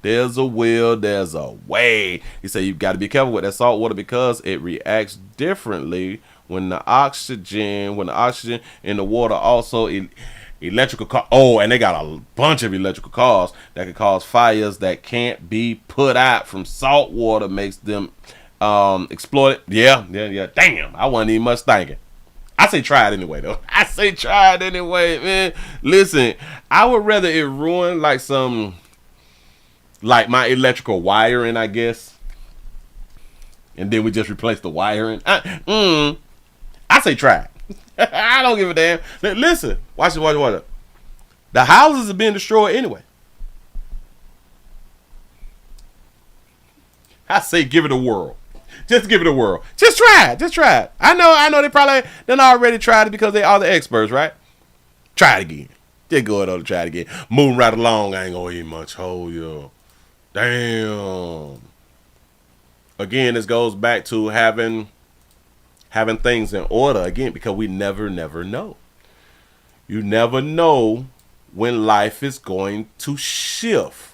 There's a will, there's a way. You say you've got to be careful with that salt water because it reacts differently when the oxygen in the water also electrical car. Oh, and they got a bunch of electrical cars that can cause fires that can't be put out from salt water, makes them exploited. Yeah. Damn, I wasn't even much thinking. I say try it anyway, though. Man. Listen, I would rather it ruin like my electrical wiring, I guess, and then we just replace the wiring. I say try it. I don't give a damn. Listen, watch it. The houses are being destroyed anyway. I say give it a whirl. Just give it a whirl. Just try it. I know they probably done already tried it because they are the experts, right? Try it again. Just go ahead and try it again. Moving right along, I ain't gonna eat much. Oh, yeah. Damn. Again, this goes back to having things in order again, because we never know. You never know when life is going to shift.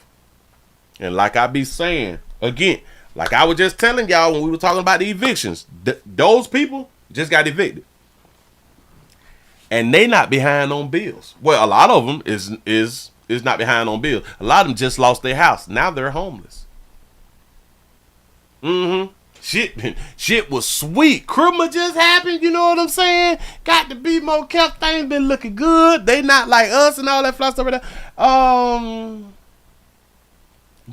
And like I be saying, again, like I was just telling y'all when we were talking about the evictions, those people just got evicted. And they not behind on bills. Well, a lot of them is not behind on bills. A lot of them just lost their house. Now they're homeless. Shit was sweet. Christmas just happened, you know what I'm saying? Got to be more kept. Things been looking good. They not like us and all that fly stuff right there.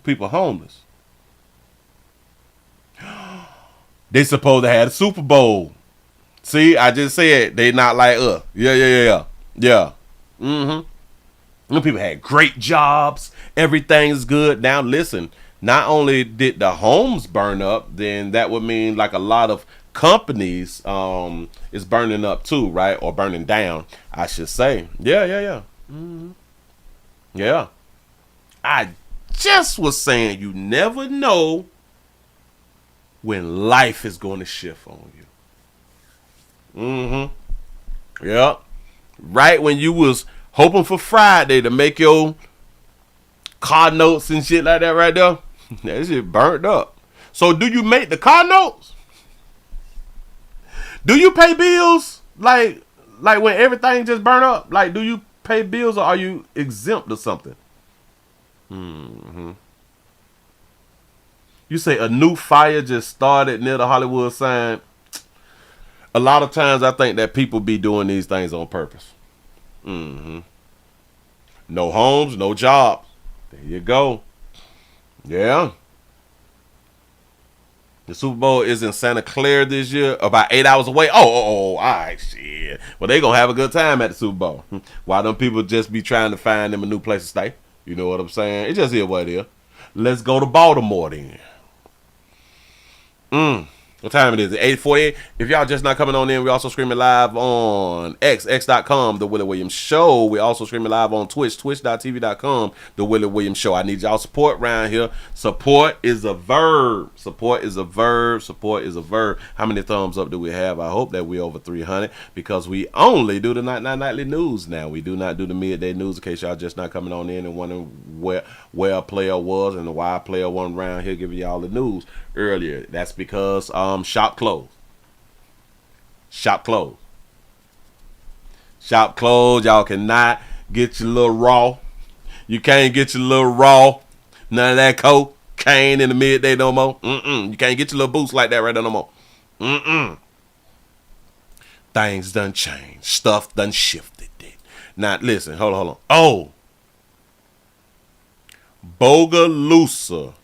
People homeless. They supposed to have a Super Bowl. See, I just said they not like us. Yeah. Them people had great jobs. Everything's good. Now listen, not only did the homes burn up, then that would mean like a lot of companies is burning up too, right? Or burning down, I should say. Yeah. Yeah. I just was saying you never know when life is going to shift on you. Yeah. Right when you was hoping for Friday to make your car notes and shit like that right there, that shit burnt up. So do you make the car notes? Do you pay bills like when everything just burn up? Like, do you pay bills or are you exempt or something? You say a new fire just started near the Hollywood sign. A lot of times I think that people be doing these things on purpose. No homes, no jobs. There you go. Yeah. The Super Bowl is in Santa Clara this year, about 8 hours away. All right, shit. Well, they gonna have a good time at the Super Bowl. Why them people just be trying to find them a new place to stay? You know what I'm saying? It just is what it is. Let's go to Baltimore then. What time it is? 8:48. If y'all just not coming on in, we also streaming live on x.com, The Willie Williams Show. We also streaming live on Twitch, twitch.tv.com, The Willie Williams Show. I need y'all support around here. Support is a verb. Support is a verb. Support is a verb. How many thumbs up do we have? I hope that we over 300 because we only do the nightly news now. We do not do the midday news in case y'all just not coming on in and wondering where a player was and why a player wasn't around here giving y'all the news earlier. That's because shop closed. Shop closed. Shop closed. Y'all cannot get your little raw. You can't get your little raw. None of that cocaine in the midday no more. You can't get your little boost like that right there no more. Things done changed. Stuff done shifted. Now listen, hold on. Oh, Bogalusa.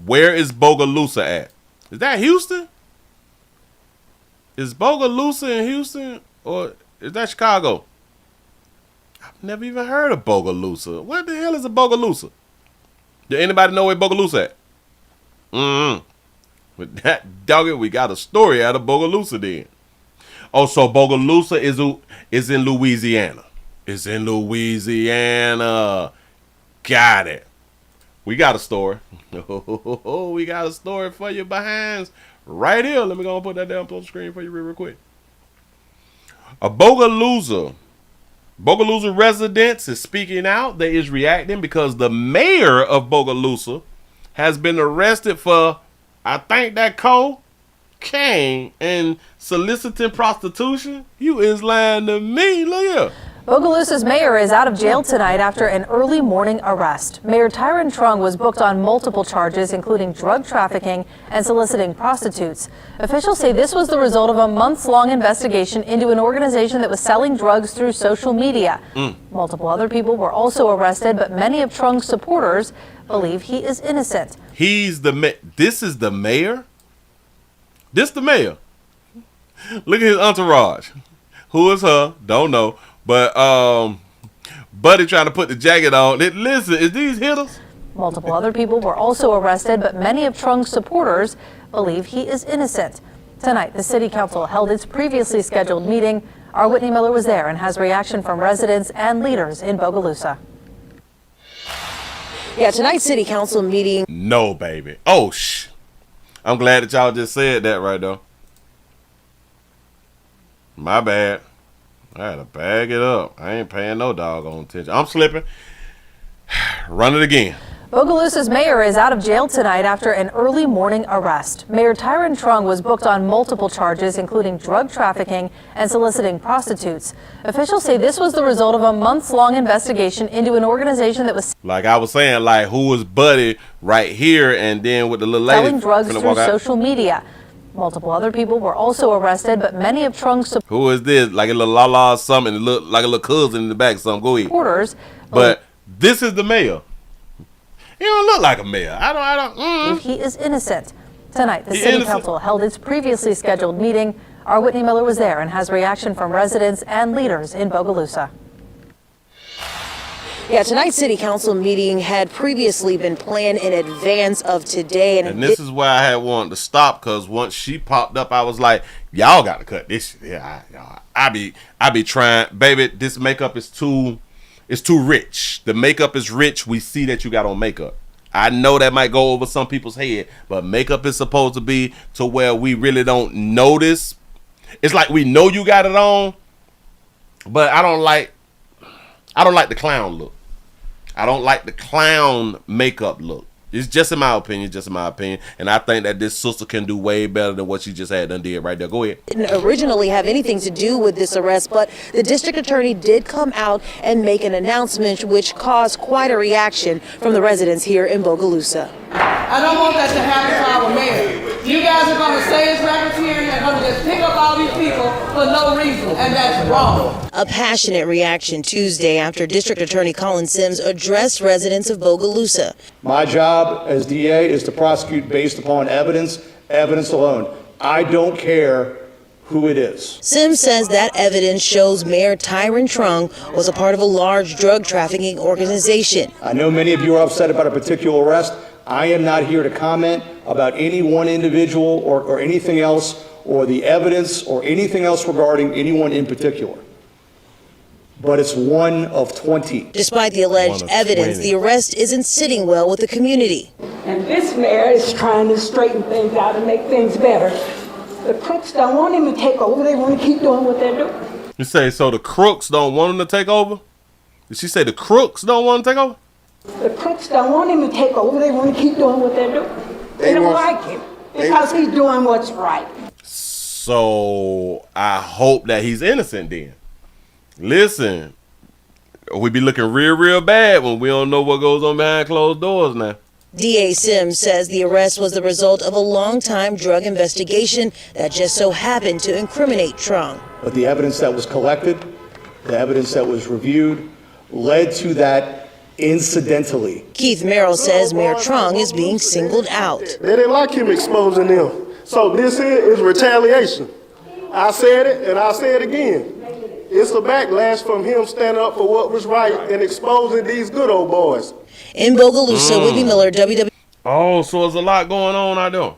Where is Bogalusa at? Is that Houston? Is Bogalusa in Houston or is that Chicago? I've never even heard of Bogalusa. What the hell is a Bogalusa? Did anybody know where Bogalusa at? With that doggy, we got a story out of Bogalusa then. Oh, so Bogalusa is in Louisiana. It's in Louisiana. Got it. We got a story. We got a story for you behind right here. Let me go and put that down on the screen for you real quick. A Bogalusa residents is speaking out. They is reacting because the mayor of Bogalusa has been arrested for, I think that cocaine and soliciting prostitution. You is lying to me. Look here.
Bogalusa's mayor is out of jail tonight after an early morning arrest. Mayor Tyrin Truong was booked on multiple charges, including drug trafficking and soliciting prostitutes. Officials say this was the result of a months-long investigation into an organization that was selling drugs through social media. Multiple other people were also arrested, but many of Truong's supporters believe he is innocent.
This is the mayor? This the mayor. Look at his entourage. Who is her? Don't know. But Buddy trying to put the jacket on. Listen, is these hitters?
Multiple other people were also arrested, but many of Truong's supporters believe he is innocent. Tonight, the city council held its previously scheduled meeting. Our Whitney Miller was there and has reaction from residents and leaders in Bogalusa.
Yeah, tonight's city council meeting.
No, baby. Oh, I'm glad that y'all just said that right though. My bad. I had to bag it up. I ain't paying no doggone attention. I'm slipping. Run it again.
Bogalusa's mayor is out of jail tonight after an early morning arrest. Mayor Tyrin Truong was booked on multiple charges, including drug trafficking and soliciting prostitutes. Officials say this was the result of a months-long investigation into an organization that was,
like I was saying, like who was Buddy right here and then with the little lady
selling drugs through social media. Multiple other people were also arrested, but many of Truong's supporters.
Who is this? Like a little la-la or something. It look like a little cousin in the back. Something. Go ahead. But this is the mayor. He don't look like a mayor. I don't.
He is innocent. Tonight, the city council held its previously scheduled meeting. Our Whitney Miller was there and has reaction from residents and leaders in Bogalusa.
Yeah, tonight's city council meeting had previously been planned in advance of today.
And this is why I had wanted to stop, because once she popped up, I was like, y'all got to cut this. Yeah, I be trying. Baby, this makeup is too rich. The makeup is rich. We see that you got on makeup. I know that might go over some people's head, but makeup is supposed to be to where we really don't notice. It's like we know you got it on, but I don't like the clown look. I don't like the clown makeup look. It's just in my opinion, and I think that this sister can do way better than what she just had done did right there. Go ahead.
Didn't originally have anything to do with this arrest, but the district attorney did come out and make an announcement which caused quite a reaction from the residents here in Bogalusa.
I don't want that to happen to our mayor. You guys are going to say it's racketeering and going to just pick up all these people for no reason, and that's wrong.
A passionate reaction Tuesday after District Attorney Colin Sims addressed residents of Bogalusa.
My job as DA is to prosecute based upon evidence evidence alone. I don't care who it is.
Sims says that evidence shows Mayor Tyrin Truong was a part of a large drug trafficking organization.
I know many of you are upset about a particular arrest. I am not here to comment about any one individual or anything else, or the evidence or anything else regarding anyone in particular. But it's one of 20.
Despite the alleged evidence, the arrest isn't sitting well with the community.
And this mayor is trying to straighten things out and make things better. The crooks don't want him to take over. They want to keep doing what they're doing.
You say, so the crooks don't want him to take over? Did she say the crooks don't want him to take over?
The crooks don't want him to take over. They want to keep doing what they're doing. They don't like him because he's doing what's right.
So I hope that he's innocent then. Listen, we be looking real bad when we don't know what goes on behind closed doors now.
DA Sims says the arrest was the result of a long-time drug investigation that just so happened to incriminate Truong.
But the evidence that was collected, the evidence that was reviewed, led to that incidentally.
Keith Merrill says Mayor Truong is being singled out.
They didn't like him exposing them. So this here is retaliation. I said it and I'll say it again. It's a backlash from him standing up for what was right and exposing these good old boys.
In Bogalusa, Willie Miller, WW.
Oh, so there's a lot going on out there.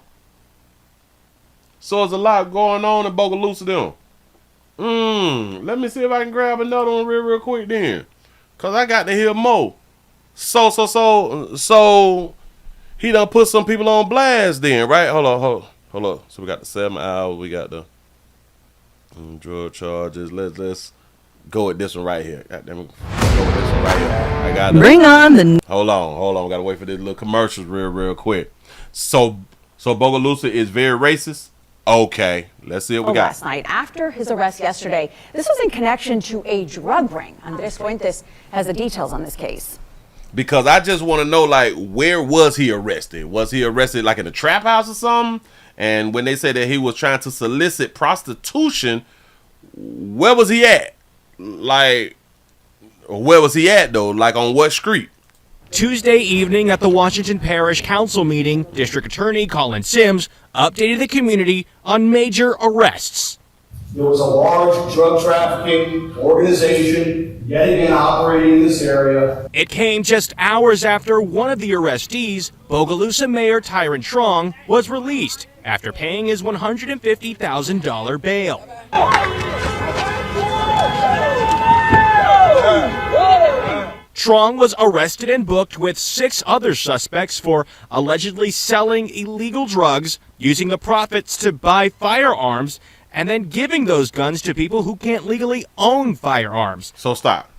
So there's a lot going on in Bogalusa then. Let me see if I can grab another one real quick then. Cause I got to hear more. So he done put some people on blast then, right? Hold on. So we got the 7 hours, we got the drug charges. Let's go with this one right here. Goddamn, go with this one right here. I got
bring on the.
Hold on. Gotta wait for this little commercials real quick. So Bogalusa is very racist. Okay, let's see what we got.
Last night, after his arrest yesterday, this was in connection to a drug ring. Andres Fuentes has the details on this case.
Because I just want to know, like, where was he arrested? Was he arrested like in a trap house or something? And when they say that he was trying to solicit prostitution, where was he at? Like, where was he at though? Like on what street?
Tuesday evening at the Washington Parish Council meeting, District Attorney Colin Sims updated the community on major arrests.
There was a large drug trafficking organization yet again operating in this area.
It came just hours after one of the arrestees, Bogalusa Mayor Tyrin Truong, was released after paying his $150,000 bail. Truong was arrested and booked with 6 other suspects for allegedly selling illegal drugs, using the profits to buy firearms, and then giving those guns to people who can't legally own firearms.
So stop.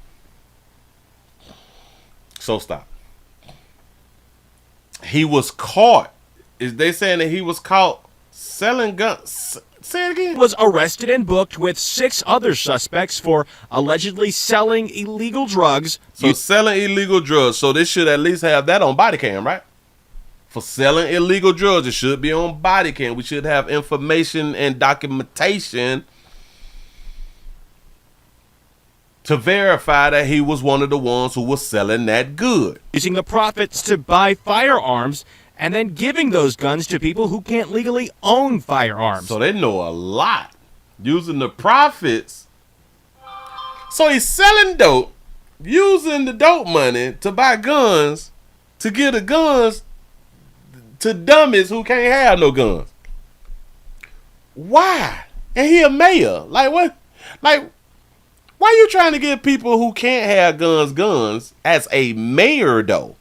He was caught. Is they saying that he was caught selling guns? Say it again.
Was arrested and booked with 6 other suspects for allegedly selling illegal drugs.
So selling illegal drugs. So they should at least have that on body cam, right? For selling illegal drugs, it should be on body cam. We should have information and documentation to verify that he was one of the ones who was selling that good.
Using the profits to buy firearms and then giving those guns to people who can't legally own firearms.
So they know a lot. Using the profits. So he's selling dope, using the dope money to buy guns, to give the guns to dummies who can't have no guns. Why? And he a mayor. Like what? Like, why you trying to give people who can't have guns as a mayor though?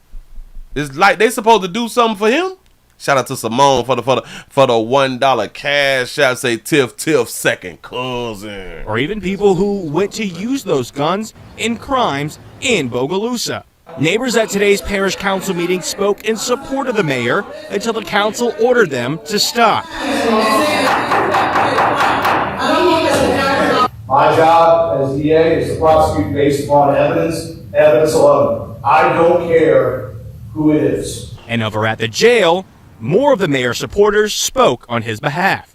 It's like they supposed to do something for him. Shout out to Simone for the $1 cash. Shout out, say Tiff second cousin.
Or even people who went to use those guns in crimes in Bogalusa. Neighbors at today's parish council meeting spoke in support of the mayor until the council ordered them to stop.
My job as DA is to prosecute based upon evidence alone. I don't care who it is.
And over at the jail, more of the mayor's supporters spoke on his behalf.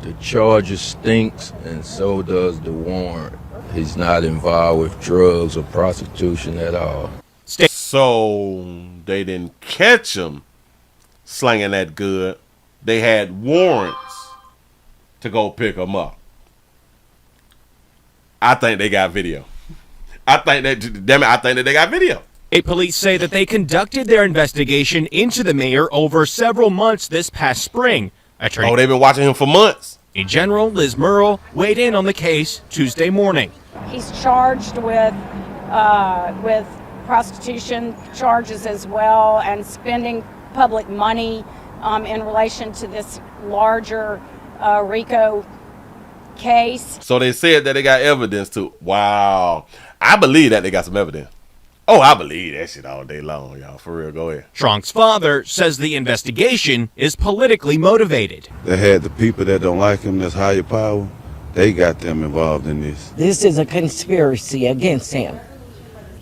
The charges stinks, and so does the warrant. He's not involved with drugs or prostitution at all.
So they didn't catch him slanging that good, they had warrants to go pick them up. I think they got video. I think that they got video.
State police say that they conducted their investigation into the mayor over several months this past spring.
They've been watching him for months.
In general, Liz Merle weighed in on the case Tuesday morning.
He's charged with prostitution charges as well and spending public money in relation to this larger RICO case.
So they said that they got evidence too. Wow. I believe that they got some evidence. Oh, I believe that shit all day long, y'all. For real, go ahead.
Truong's father says the investigation is politically motivated.
They had the people that don't like him, that's higher power, they got them involved in this.
This is a conspiracy against him.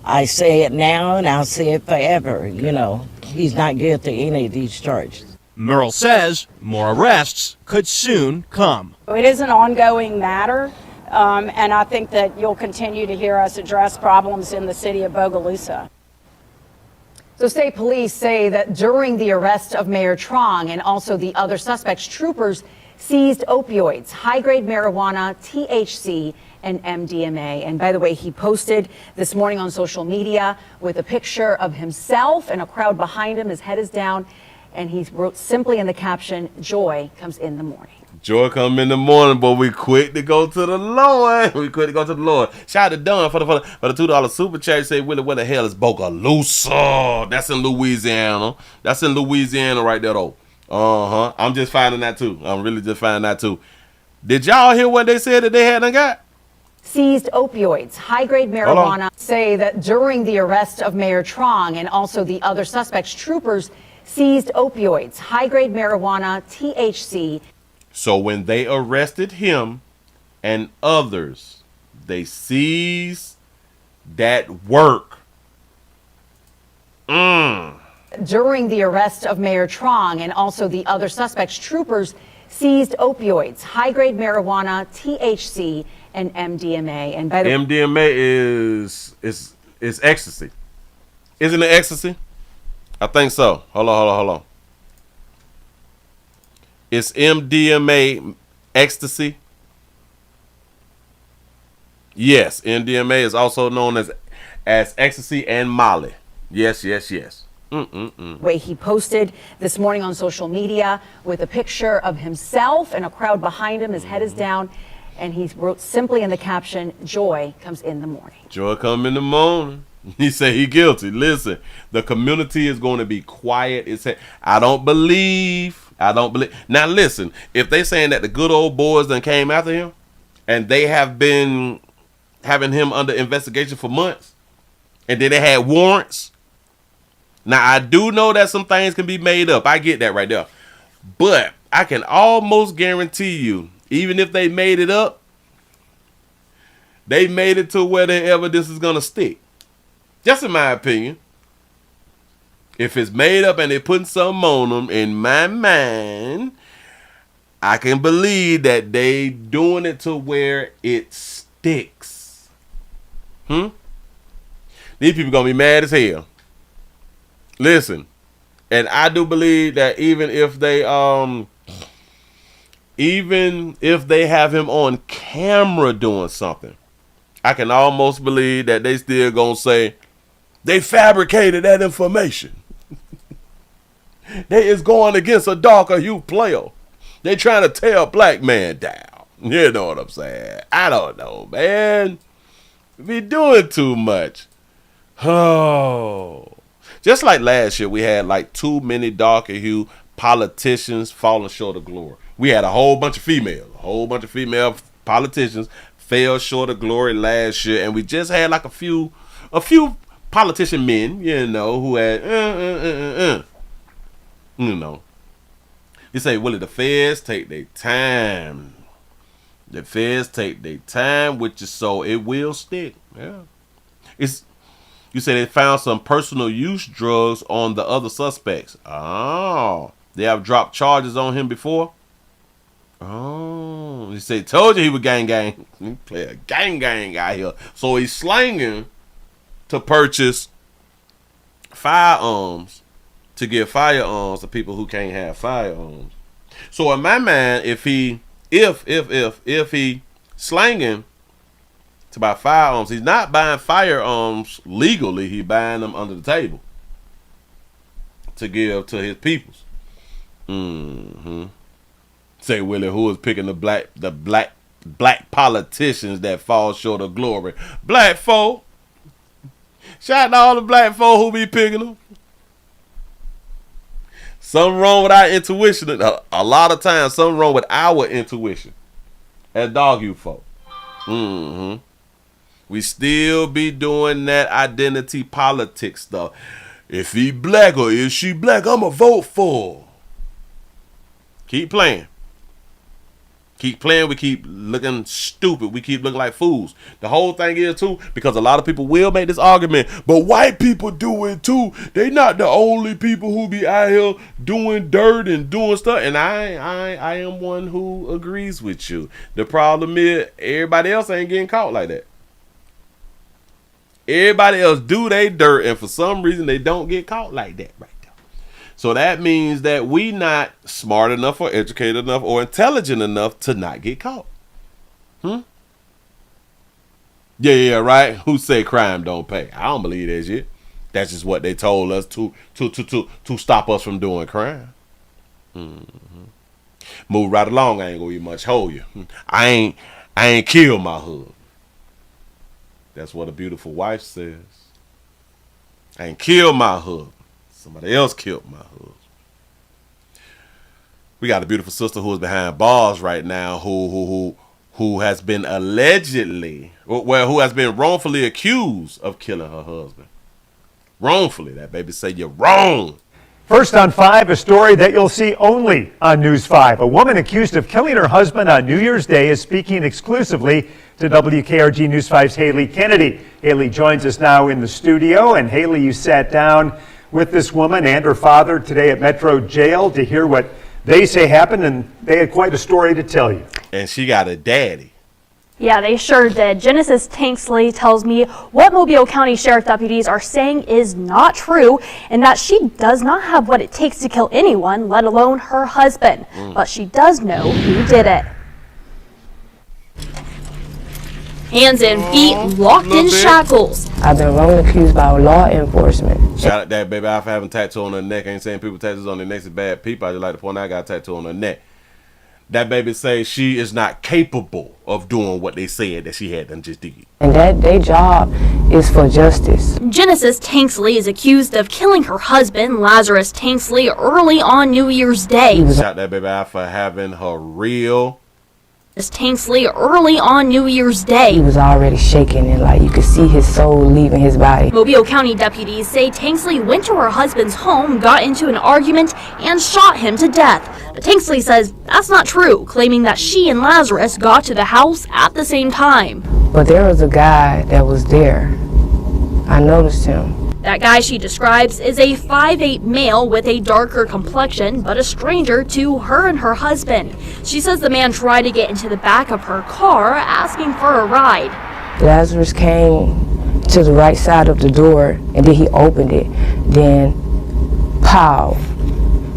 I say it now and I'll say it forever. You know, he's not guilty of any of these charges.
Merle says more arrests could soon come.
It is an ongoing matter, and I think that you'll continue to hear us address problems in the city of Bogalusa. So state police say that during the arrest of Mayor Truong and also the other suspects, troopers seized opioids, high-grade marijuana, THC, and MDMA. And by the way, he posted this morning on social media with a picture of himself and a crowd behind him. His head is down, and he wrote simply in the caption, "Joy comes in the morning."
Joy come in the morning, but we quick to go to the Lord. We quick to go to the Lord. Shout out to Don for the $2 super chat. Say, Willie, where the hell is Bogalusa? That's in Louisiana. That's in Louisiana right there, though. I'm just finding that, too. I'm really just finding that, too. Did y'all hear what they said that they hadn't got?
Seized opioids, high-grade marijuana. Say that during the arrest of Mayor Truong and also the other suspects, troopers seized opioids, high-grade marijuana, THC.
So when they arrested him and others, they seized that work.
During the arrest of Mayor Truong and also the other suspects, troopers seized opioids, high-grade marijuana, THC, and MDMA. And by the
MDMA is ecstasy. Isn't it ecstasy? I think so. Hold on. It's MDMA ecstasy. Yes, MDMA is also known as ecstasy and Molly. Yes.
way he posted this morning on social media with a picture of himself and a crowd behind him. His head is down, and he wrote simply in the caption, "Joy comes in the morning."
Joy come in the morning. He said he guilty. Listen, the community is going to be quiet. I don't believe. Now listen, if they saying that the good old boys done came after him, and they have been having him under investigation for months, and then they had warrants. Now I do know that some things can be made up. I get that right there. But I can almost guarantee you, even if they made it up, they made it to where their evidence is going to stick. Just in my opinion. If it's made up and they're putting something on them, in my mind, I can believe that they doing it to where it sticks. These people going to be mad as hell. Listen, and I do believe that even if they have him on camera doing something, I can almost believe that they still going to say, they fabricated that information. They is going against a darker hue player. They trying to tear a black man down. You know what I'm saying? I don't know, man. We doing too much. Oh. Just like last year, we had like too many darker hue politicians falling short of glory. We had a whole bunch of female politicians fell short of glory last year, and we just had like a few politician men, you know, who had you know. You say, Willie, the feds take their time. The feds take their time with you, so it will stick. Yeah. You say they found some personal use drugs on the other suspects. Oh, they have dropped charges on him before. Oh, you say, told you he was gang. He play a gang out here. So he's slanging to purchase firearms, to give firearms to people who can't have firearms. So in my mind, if he slanging to buy firearms, he's not buying firearms legally. He's buying them under the table to give to his peoples. Say, Willie, who is picking the black politicians that fall short of glory? Black folk. Shout out to all the black folk who be picking them. Something wrong with our intuition. A lot of times, something wrong with our intuition as dog you folk. We still be doing that identity politics stuff. If he black or is she black, I'ma vote for. Keep playing. Keep playing. We keep looking stupid. We keep looking like fools. The whole thing is too, because a lot of people will make this argument, but white people do it too. They not the only people who be out here doing dirt and doing stuff. And I am one who agrees with you. The problem is everybody else ain't getting caught like that. Everybody else do they dirt, and for some reason they don't get caught like that right there. So that means that we not smart enough or educated enough or intelligent enough to not get caught. Yeah, right. Who say crime don't pay? I don't believe that shit. That's just what they told us to stop us from doing crime. Move right along. I ain't gonna even much hold you. I ain't killed my husband. That's what a beautiful wife says. I ain't killed my husband. Somebody else killed my husband. We got a beautiful sister who is behind bars right now, who has been allegedly, who has been wrongfully accused of killing her husband. Wrongfully. That baby say you're wrong.
First on 5, a story that you'll see only on News 5. A woman accused of killing her husband on New Year's Day is speaking exclusively to WKRG News 5's Haley Kennedy. Haley joins us now in the studio. And Haley, you sat down with this woman and her father today at Metro Jail to hear what they say happened, and they had quite a story to tell you.
And she got a daddy.
Yeah, they sure did. Genesis Tanksley tells me what Mobile County Sheriff deputies are saying is not true, and that she does not have what it takes to kill anyone, let alone her husband. But she does know who did it. Hands and feet locked in shackles.
I've been wrongly accused by law enforcement.
Shout out that baby out for having a tattoo on her neck. I ain't saying people tattoos on their necks is bad people. I just like to point out I got a tattoo on her neck. That baby say she is not capable of doing what they said that she had done just did.
And that their job is for justice.
Genesis Tanksley is accused of killing her husband, Lazarus Tanksley, early on New Year's Day.
Shout that baby out for having her real.
Tanksley early on New Year's Day.
He was already shaking and like you could see his soul leaving his body.
Mobile County deputies say Tanksley went to her husband's home, got into an argument, and shot him to death. But Tanksley says that's not true, claiming that she and Lazarus got to the house at the same time.
But there was a guy that was there. I noticed him.
That guy she describes is a 5'8" male with a darker complexion, but a stranger to her and her husband. She says the man tried to get into the back of her car, asking for a ride.
Lazarus came to the right side of the door, and then he opened it. Then, pow,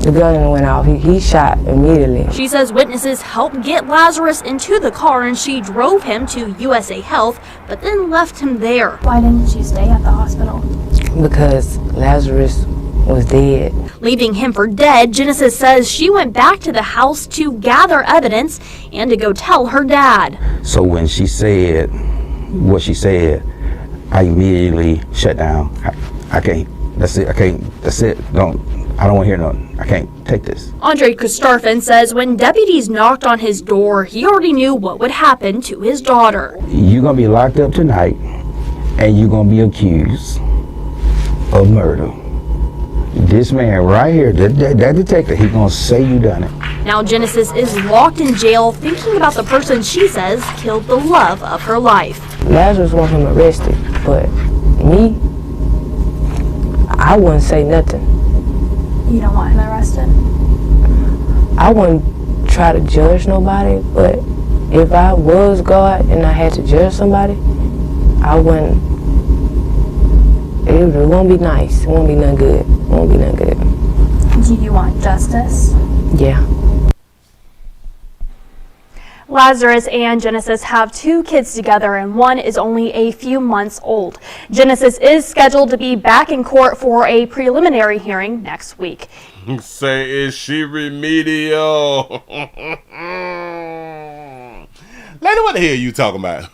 the gun went off. He shot immediately.
She says witnesses helped get Lazarus into the car, and she drove him to USA Health, but then left him there. Why didn't she stay at the hospital?
Because Lazarus was dead.
Leaving him for dead, Genesis says she went back to the house to gather evidence and to go tell her dad.
So when she said what she said, I immediately shut down. I can't. That's it. I can't. That's it. I don't want to hear nothing. I can't take this.
Andre Kostarfin says when deputies knocked on his door, he already knew what would happen to his daughter.
You're going to be locked up tonight, and you're going to be accused of murder. This man right here, that detective, he's gonna say you done it.
Now Genesis is locked in jail thinking about the person she says killed the love of her life.
Lazarus want him arrested, but me, I wouldn't say nothing.
You don't want him arrested?
I wouldn't try to judge nobody, but if I was God and I had to judge somebody, I wouldn't. It won't be nice. It won't be none good. It won't be none good.
Do you want justice?
Yeah.
Lazarus and Genesis have 2 kids together, and one is only a few months old. Genesis is scheduled to be back in court for a preliminary hearing next week.
Say, is she remedial? Lady, what the hell you talking about?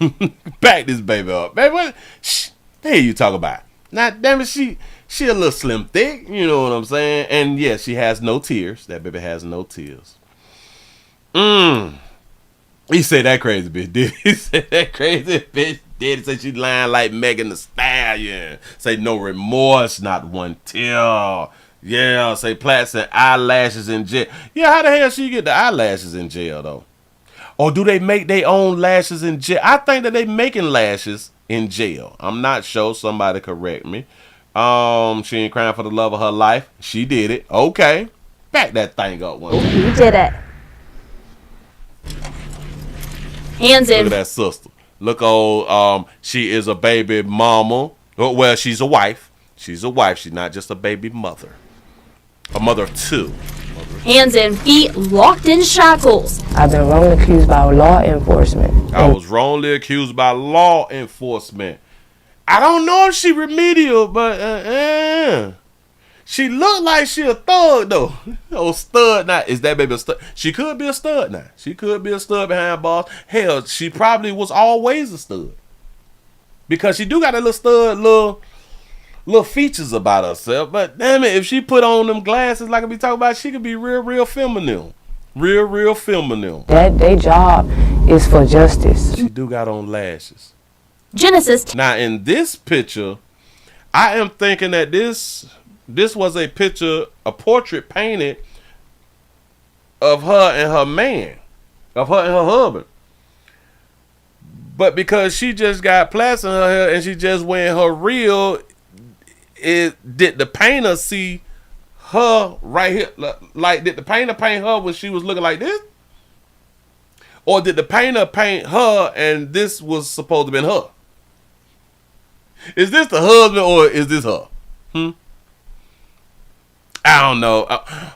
Back this baby up. Baby, what the hell you talking about? Now, damn it, she a little slim thick, you know what I'm saying? And yeah, she has no tears. That baby has no tears. He said that crazy bitch, did he? Said that crazy bitch, did he? Say she lying like Megan Thee Stallion. Say no remorse, not one tear. Yeah, say plaits and eyelashes in jail. Yeah, how the hell she get the eyelashes in jail, though? Or do they make their own lashes in jail? I think that they making lashes in jail. I'm not sure. Somebody correct me. She ain't crying for the love of her life. She did it. Okay. Back that thing up one.
He did it. Hands in.
Look at that sister. Look, old, she is a baby mama. Well, she's a wife. She's a wife. She's not just a baby mother. A mother of 2.
Hands and feet locked in shackles.
I've been wrongly accused by law enforcement.
I was wrongly accused by law enforcement. I don't know if she remedial, but she looked like she a thug though. Oh, stud now. Is that baby a stud? She could be a stud now. She could be a stud behind bars. Hell, she probably was always a stud. Because she do got a little stud, little features about herself. But damn it, if she put on them glasses like I be talking about, she could be real feminine. Real feminine.
That their job is for justice.
She do got on lashes.
Genesis.
Now in this picture, I am thinking that this was a picture, a portrait painted of her and her man, of her and her husband. But because she just got plaits in her hair and she just wearing her real, did the painter see her right here? Like, did the painter paint her when she was looking like this? Or did the painter paint her and this was supposed to be her? Is this the husband or is this her? I don't know.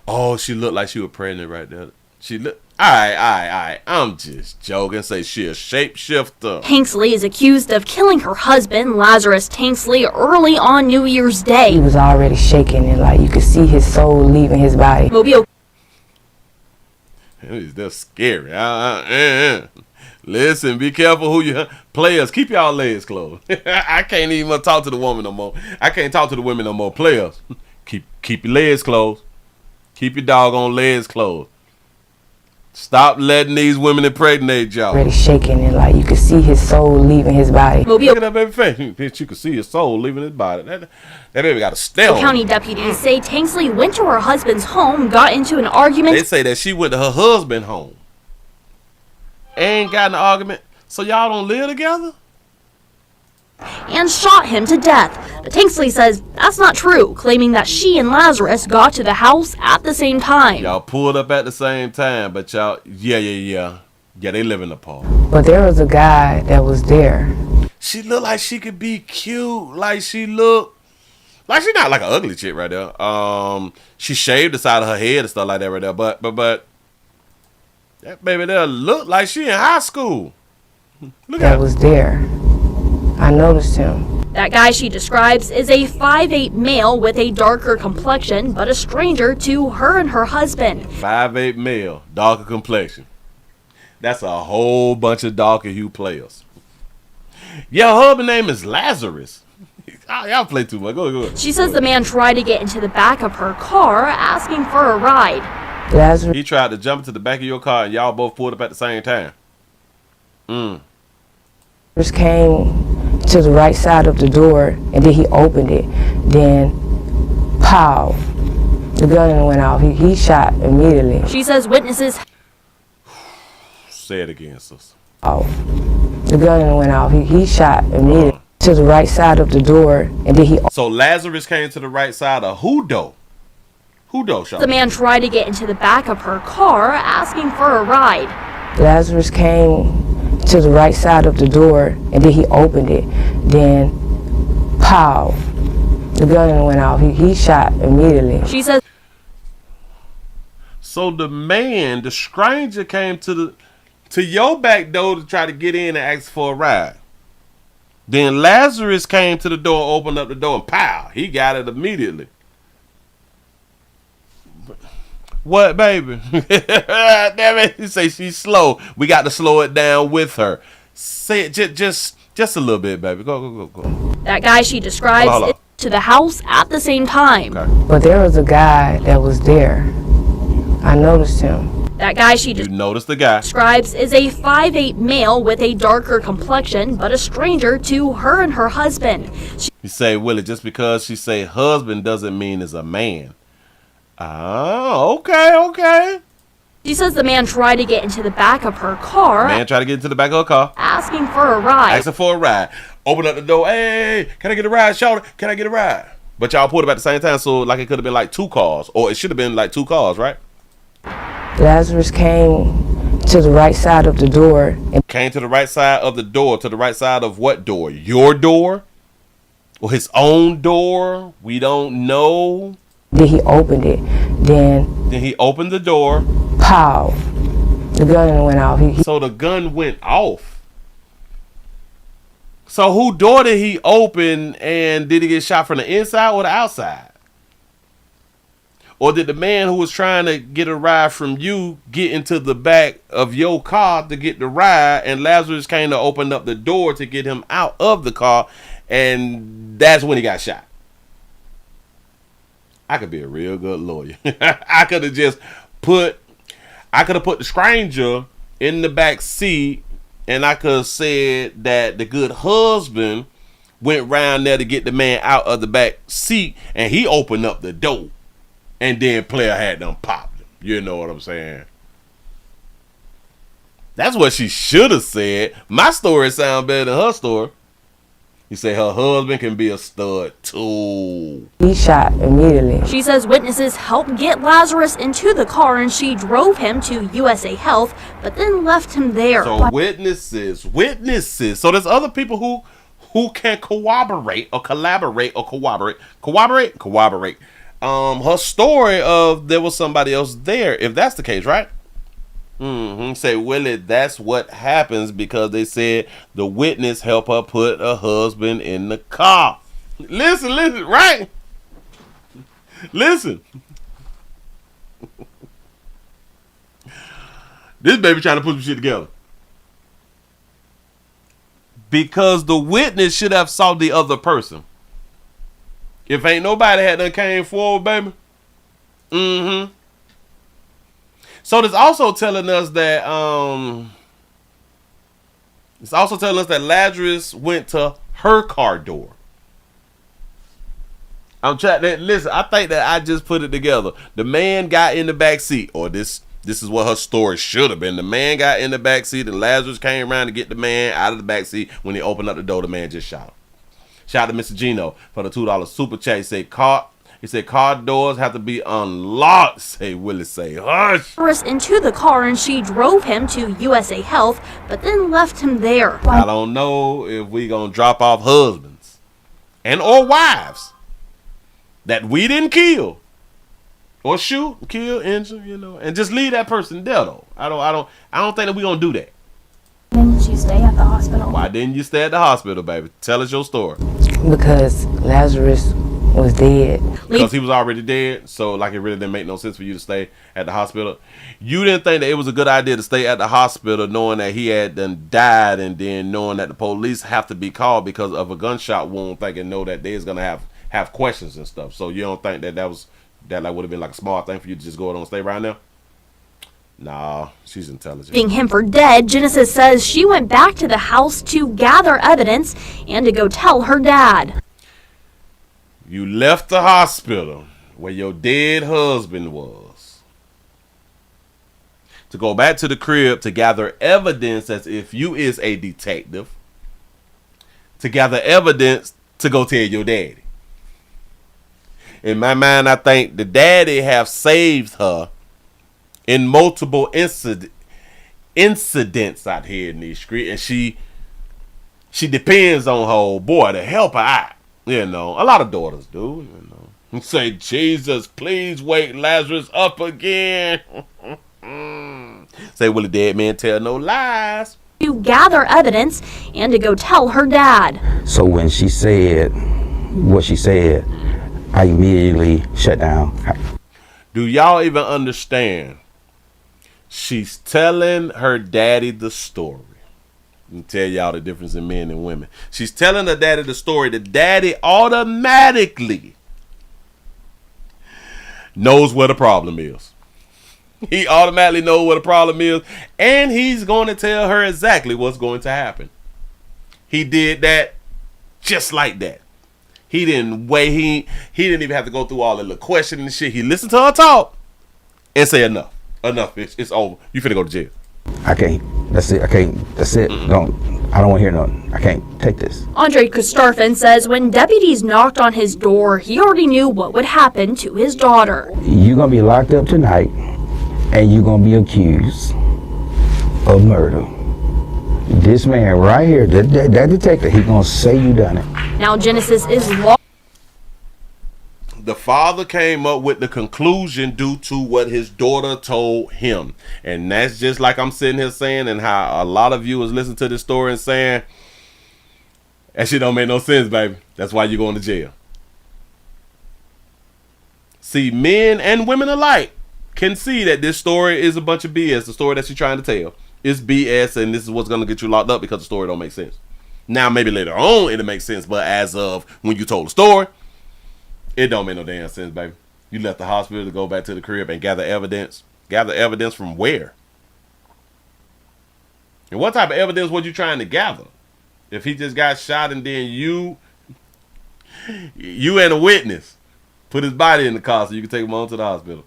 Oh, she looked like she was pregnant right there. She looked. All right. I'm just joking. Say she a shapeshifter.
Tanksley is accused of killing her husband, Lazarus Tanksley, early on New Year's Day.
He was already shaking and like you could see his soul leaving his body.
Mobile.
That's scary. Listen, be careful who you players. Keep y'all legs closed. I can't even talk to the woman no more. I can't talk to the women no more. Players, keep your legs closed. Keep your doggone legs closed. Stop letting these women impregnate y'all.
Already shaking and like you could see his soul leaving his body.
Look at that baby face. Bitch, you could see his soul leaving his body. That baby got a stell.
County deputies say Tanksley went to her husband's home, got into an argument.
They say that she went to her husband's home and got in an argument. So y'all don't live together?
And shot him to death. But Tanksley says that's not true, claiming that she and Lazarus got to the house at the same time.
Y'all pulled up at the same time, but y'all, yeah, they living apart.
But there was a guy that was there.
She looked like she could be cute. Like she looked, like she not like an ugly chick right there. She shaved the side of her head and stuff like that right there. But that baby there looked like she in high school. Look at
that was there. I noticed him.
That guy she describes is a 5'8" male with a darker complexion, but a stranger to her and her husband.
5'8" male, darker complexion. That's a whole bunch of darker hue players. Yeah, her husband's name is Lazarus. Y'all play too much. Go ahead.
She says the man tried to get into the back of her car, asking for a ride.
Lazarus.
He tried to jump into the back of your car, and y'all both pulled up at the same time.
Lazarus came to the right side of the door, and then he opened it. Then, pow! The gun went off. He shot immediately.
She says witnesses.
Say it again, sister.
Oh, the gun went off. He shot immediately to the right side of the door, and then he.
So Lazarus came to the right side of who though? Who though? Shot?
The man tried to get into the back of her car, asking for a ride.
Lazarus came to the right side of the door, and then he opened it. Then, pow! The gun went off. He shot immediately.
She says.
So the man, the stranger, came to to your back door to try to get in and ask for a ride. Then Lazarus came to the door, opened up the door, and pow, he got it immediately. What, baby? Damn it, you say she's slow. We got to slow it down with her. Say it just a little bit, baby. Go.
That guy she describes
Hold on.
is to the house at the same time.
Okay.
But there was a guy that was there. I noticed him.
That guy she
You noticed the guy.
describes is a 5'8" male with a darker complexion, but a stranger to her and her husband.
You say, Willie, just because she say husband doesn't mean is a man. Oh, okay.
She says the man tried to get into the back of her car,
Man tried to get into the back of her car.
asking for a ride.
Asking for a ride. Open up the door. Hey, can I get a ride, shorty? Can I get a ride? But y'all pulled up at the same time, so like it could have been like 2 cars. Or it should have been like 2 cars, right?
Lazarus came to the right side of the door.
Came to the right side of the door. To the right side of what door? Your door? Or his own door? We don't know.
Then he opened it. Then
he opened the door.
Pow. The gun went off.
So the gun went off. So who door did he open, and did he get shot from the inside or the outside? Or did the man who was trying to get a ride from you get into the back of your car to get the ride, and Lazarus came to open up the door to get him out of the car, and that's when he got shot? I could be a real good lawyer. I could have put the stranger in the back seat, and I could have said that the good husband went round there to get the man out of the back seat, and he opened up the door, and then player had them popped him. You know what I'm saying? That's what she should have said. My story sounds better than her story. You say her husband can be a stud too.
He shot immediately.
She says witnesses helped get Lazarus into the car and she drove him to USA Health, but then left him there.
So witnesses. So there's other people who can corroborate or collaborate or corroborate. Her story of there was somebody else there, if that's the case, right? Say, Willie, that's what happens because they said the witness helped her put her husband in the car. Listen, right? Listen. This baby trying to put some shit together. Because the witness should have saw the other person. If ain't nobody had done came forward, baby. So it's also telling us that Lazarus went to her car door. I'm trying to listen. I think that I just put it together. The man got in the back seat, or this is what her story should have been. The man got in the back seat, and Lazarus came around to get the man out of the back seat. When he opened up the door, the man just shot him. Shout out to Mr. Gino for the $2 super chat. He said car doors have to be unlocked. Say Willie, say hush.
Into the car and she drove him to USA Health, but then left him there.
I don't know if we gonna drop off husbands and or wives that we didn't kill or shoot, kill, injure, and just leave that person there though. I don't think that we gonna do that.
Didn't you stay at the hospital?
Why didn't you stay at the hospital, baby? Tell us your story.
Because Lazarus was dead.
Because he was already dead, so like it really didn't make no sense for you to stay at the hospital. You didn't think that it was a good idea to stay at the hospital knowing that he had done died, and then knowing that the police have to be called because of a gunshot wound, thinking that they's gonna have questions and stuff. So you don't think that would have been like a smart thing for you to just go on and stay right now? Nah, she's intelligent.
Being him for dead, Genesis says she went back to the house to gather evidence and to go tell her dad.
You left the hospital where your dead husband was to go back to the crib to gather evidence as if you is a detective, to gather evidence to go tell your daddy. In my mind, I think the daddy have saved her in multiple incidents out here in these streets, and she depends on her old boy to help her out. A lot of daughters do. Say, Jesus, please wake Lazarus up again. Say Willie dead man tell no lies.
To gather evidence and to go tell her dad.
So when she said what she said, I immediately shut down.
Do y'all even understand? She's telling her daddy the story. Let me tell y'all the difference in men and women. She's telling her daddy the story. The daddy automatically knows what the problem is. He automatically knows what the problem is, and he's going to tell her exactly what's going to happen. He did that just like that. He didn't wait. He didn't even have to go through all the little questioning and shit. He listened to her talk and say enough. Enough, bitch. It's over. You finna go to jail.
I can't. That's it. I can't. That's it. I don't want to hear nothing. I can't take this.
Andre Kostarfin says when deputies knocked on his door, he already knew what would happen to his daughter.
You're going to be locked up tonight, and you're going to be accused of murder. This man right here, that detective, he's going to say you done it.
Now Genesis is lost.
The father came up with the conclusion due to what his daughter told him. And that's just like I'm sitting here saying, and how a lot of viewers listen to this story and saying, that shit don't make no sense, baby. That's why you're going to jail. See, men and women alike can see that this story is a bunch of BS. The story that she's trying to tell is BS, and this is what's going to get you locked up because the story don't make sense. Now, maybe later on it'll make sense, but as of when you told the story, it don't make no damn sense, baby. You left the hospital to go back to the crib and gather evidence. Gather evidence from where? And what type of evidence were you trying to gather? If he just got shot and then you and a witness put his body in the car so you can take him on to the hospital.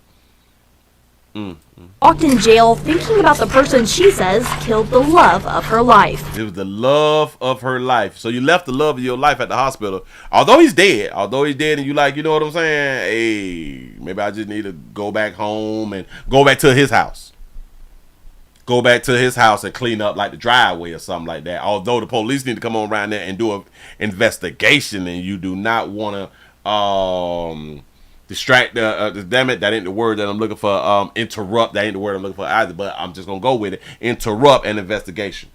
Walked in jail thinking about the person she says killed the love of her life.
It was the love of her life. So you left the love of your life at the hospital. Although he's dead and you like, you know what I'm saying? Hey, maybe I just need to go back home and go back to his house. Go back to his house and clean up like the driveway or something like that. Although the police need to come on around there and do an investigation, and you do not want to distract damn it, that ain't the word that I'm looking for. Interrupt, that ain't the word I'm looking for either, but I'm just gonna go with it. Interrupt an investigation.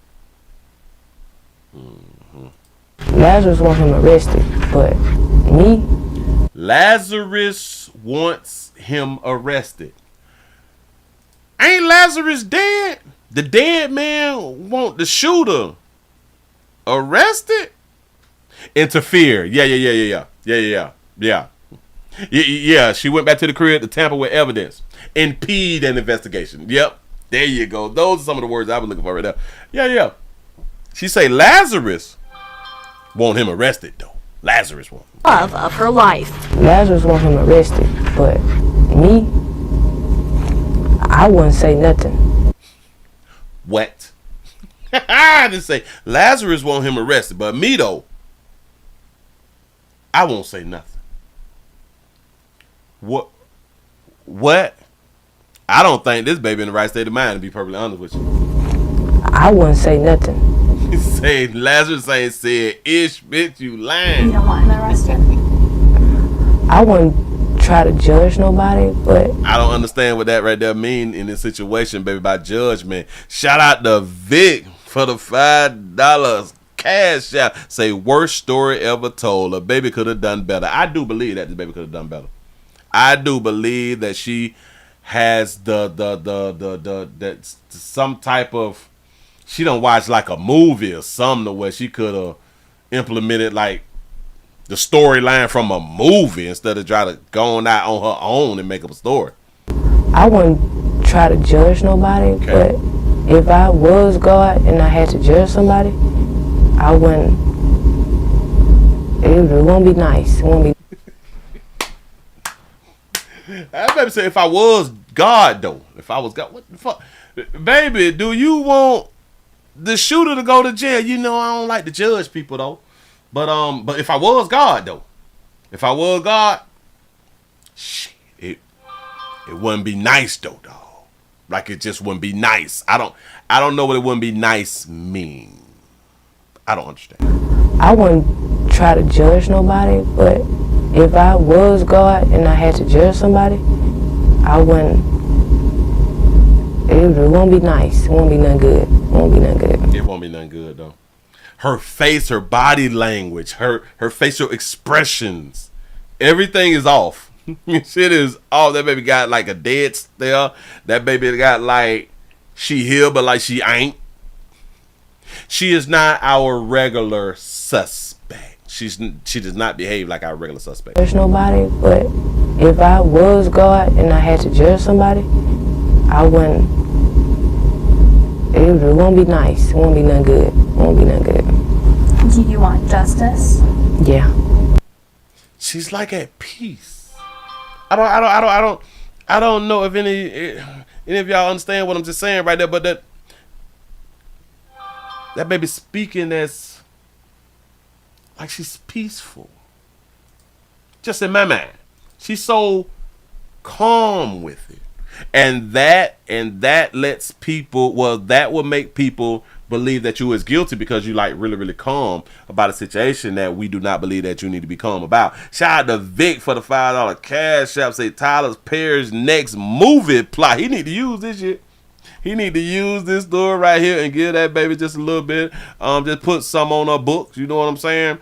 Lazarus wants him arrested, but me?
Lazarus wants him arrested. Ain't Lazarus dead? The dead man want the shooter arrested? Interfere. Yeah, she went back to the crib to tamper with evidence. Impede an investigation. Yep. There you go. Those are some of the words I was looking for right there. Yeah. She say Lazarus want him arrested, though. Lazarus want him.
Love of her life.
Lazarus want him arrested, but me, I wouldn't say nothing.
What? I didn't say Lazarus want him arrested, but me, though, I won't say nothing. What? I don't think this baby in the right state of mind, to be perfectly honest with you.
I wouldn't say nothing.
He said, Lazarus ain't said, ish, bitch, you lying.
You don't want him arrested?
I wouldn't try to judge nobody, but
I don't understand what that right there mean in this situation, baby, by judgment. Shout out to Vic for the $5 cash out. Say, worst story ever told. A baby could have done better. I do believe that the baby could have done better. I do believe that she has that some type of, she don't watch like a movie or something where she could have implemented like the storyline from a movie instead of try to go on out on her own and make up a story.
I wouldn't try to judge nobody,
okay.
But if I was God and I had to judge somebody, I wouldn't.
I was about to say, if I was God, though, if I was God, shit, it wouldn't be nice, though. Like, it just wouldn't be nice. I don't understand what that mean in this situation, baby, by judgment. Shout out to Vic for the $5 cash out. Say, worst story ever told. A baby could have done better. I do believe that the baby could have done better. I do believe that the baby could have done better. I wouldn't try to judge nobody, but if I was God and I had to judge somebody, it won't be nice. It won't be. I better say, if I was God, though, if I was God, what the fuck, baby? Do you want the shooter to go to jail? You know I don't like to judge people though, but if I was God, though, if I was God, shit, it wouldn't be nice though, dog. Like it just wouldn't be nice. I don't know what it wouldn't be nice mean. I don't understand.
I wouldn't try to judge nobody, but if I was God and I had to judge somebody, I wouldn't. It won't be nice. It won't be nothing good. It won't be nothing good.
It won't be nothing good though. Her face, her body language, her facial expressions, everything is off. Shit is off. That baby got like a dead stare. That baby got like she here but like she ain't. She is not our regular suspect. She does not behave like our regular suspect.
There's nobody, but if I was God and I had to judge somebody, I wouldn't. It won't be nice. It won't be nothing good. It won't be nothing good.
Do you want justice?
Yeah.
She's like at peace. I don't know if any of y'all understand what I'm just saying right there, but that baby speaking as like she's peaceful. Just in my mind. She's so calm with it. And that lets people, well, that will make people believe that you is guilty because you like really, really calm about a situation that we do not believe that you need to be calm about. Shout out to Vic for the $5 cash app. Say Tyler Perry's next movie plot. He need to use this shit. He need to use this story right here and give that baby just a little bit. Just put some on her books. You know what I'm saying?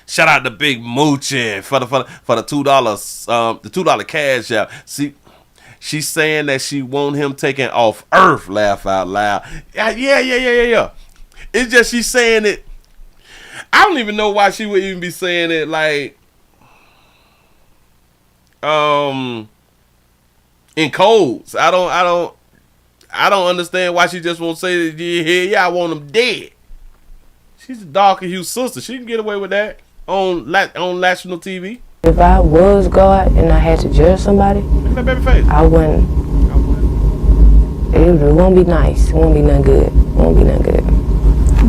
Shout out to Big Moochie for the $2 the $2 cash app. See, she's saying that she want him taken off Earth. Laugh out loud. Yeah. It's just she's saying it. I don't even know why she would even be saying it like in codes. I don't understand why she just won't say that. Yeah, I want him dead. She's a darker hue sister. She can get away with that on national TV.
If I was God and I had to judge somebody, I wouldn't. It won't be nice. It won't be nothing good. It won't be nothing good.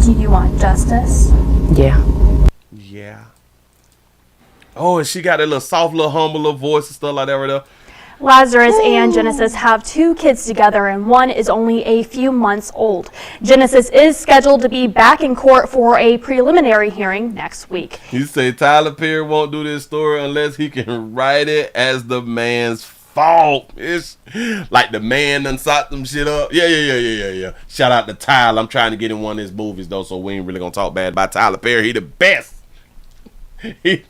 Do you want justice?
Yeah.
Yeah. Oh, and she got that little soft, little humble little voice and stuff like that right there.
Lazarus and Genesis have 2 kids together, and one is only a few months old. Genesis is scheduled to be back in court for a preliminary hearing next week.
You say Tyler Perry won't do this story unless he can write it as the man's fault. It's like the man done socked them shit up. Yeah. Shout out to Tyler. I'm trying to get in one of his movies though, so we ain't really gonna talk bad about Tyler Perry. He the best. He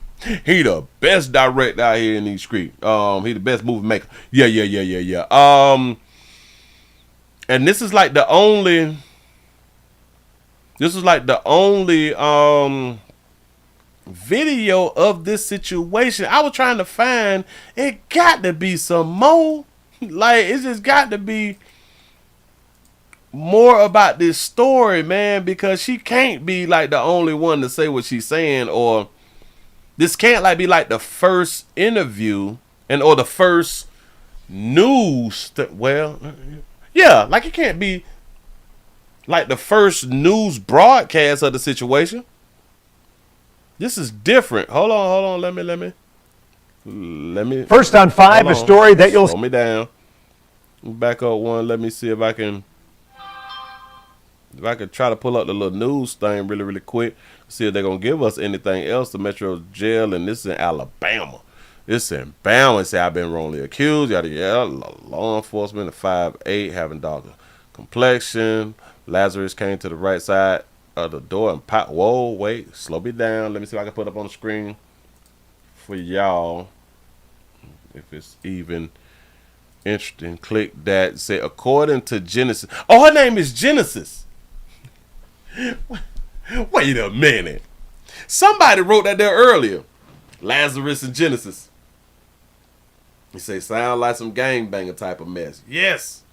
the best director out here in these streets. He the best movie maker. Yeah. And this is like the only video of this situation. I was trying to find, it got to be some more. Like, it's just got to be more about this story, man, because she can't be like the only one to say what she's saying, or this can't like be like the first interview or the first news. Like it can't be like the first news broadcast of the situation. This is different. Hold on. Let me.
First on 5, a story that you'll.
Slow me down. Back up one. Let me see if I can try to pull up the little news thing really, really quick. See if they're going to give us anything else. The Metro Jail, and this is in Alabama. It's in Bama. Say I've been wrongly accused. Yada. Law enforcement of 5'8", having darker complexion. Lazarus came to the right side of the door and pop. Whoa, wait. Slow me down. Let me see if I can put up on the screen for y'all. If it's even interesting. Click that. Say, according to Genesis. Oh, her name is Genesis. Wait a minute. Somebody wrote that there earlier. Lazarus and Genesis. You say, sound like some gangbanger type of mess. Yes.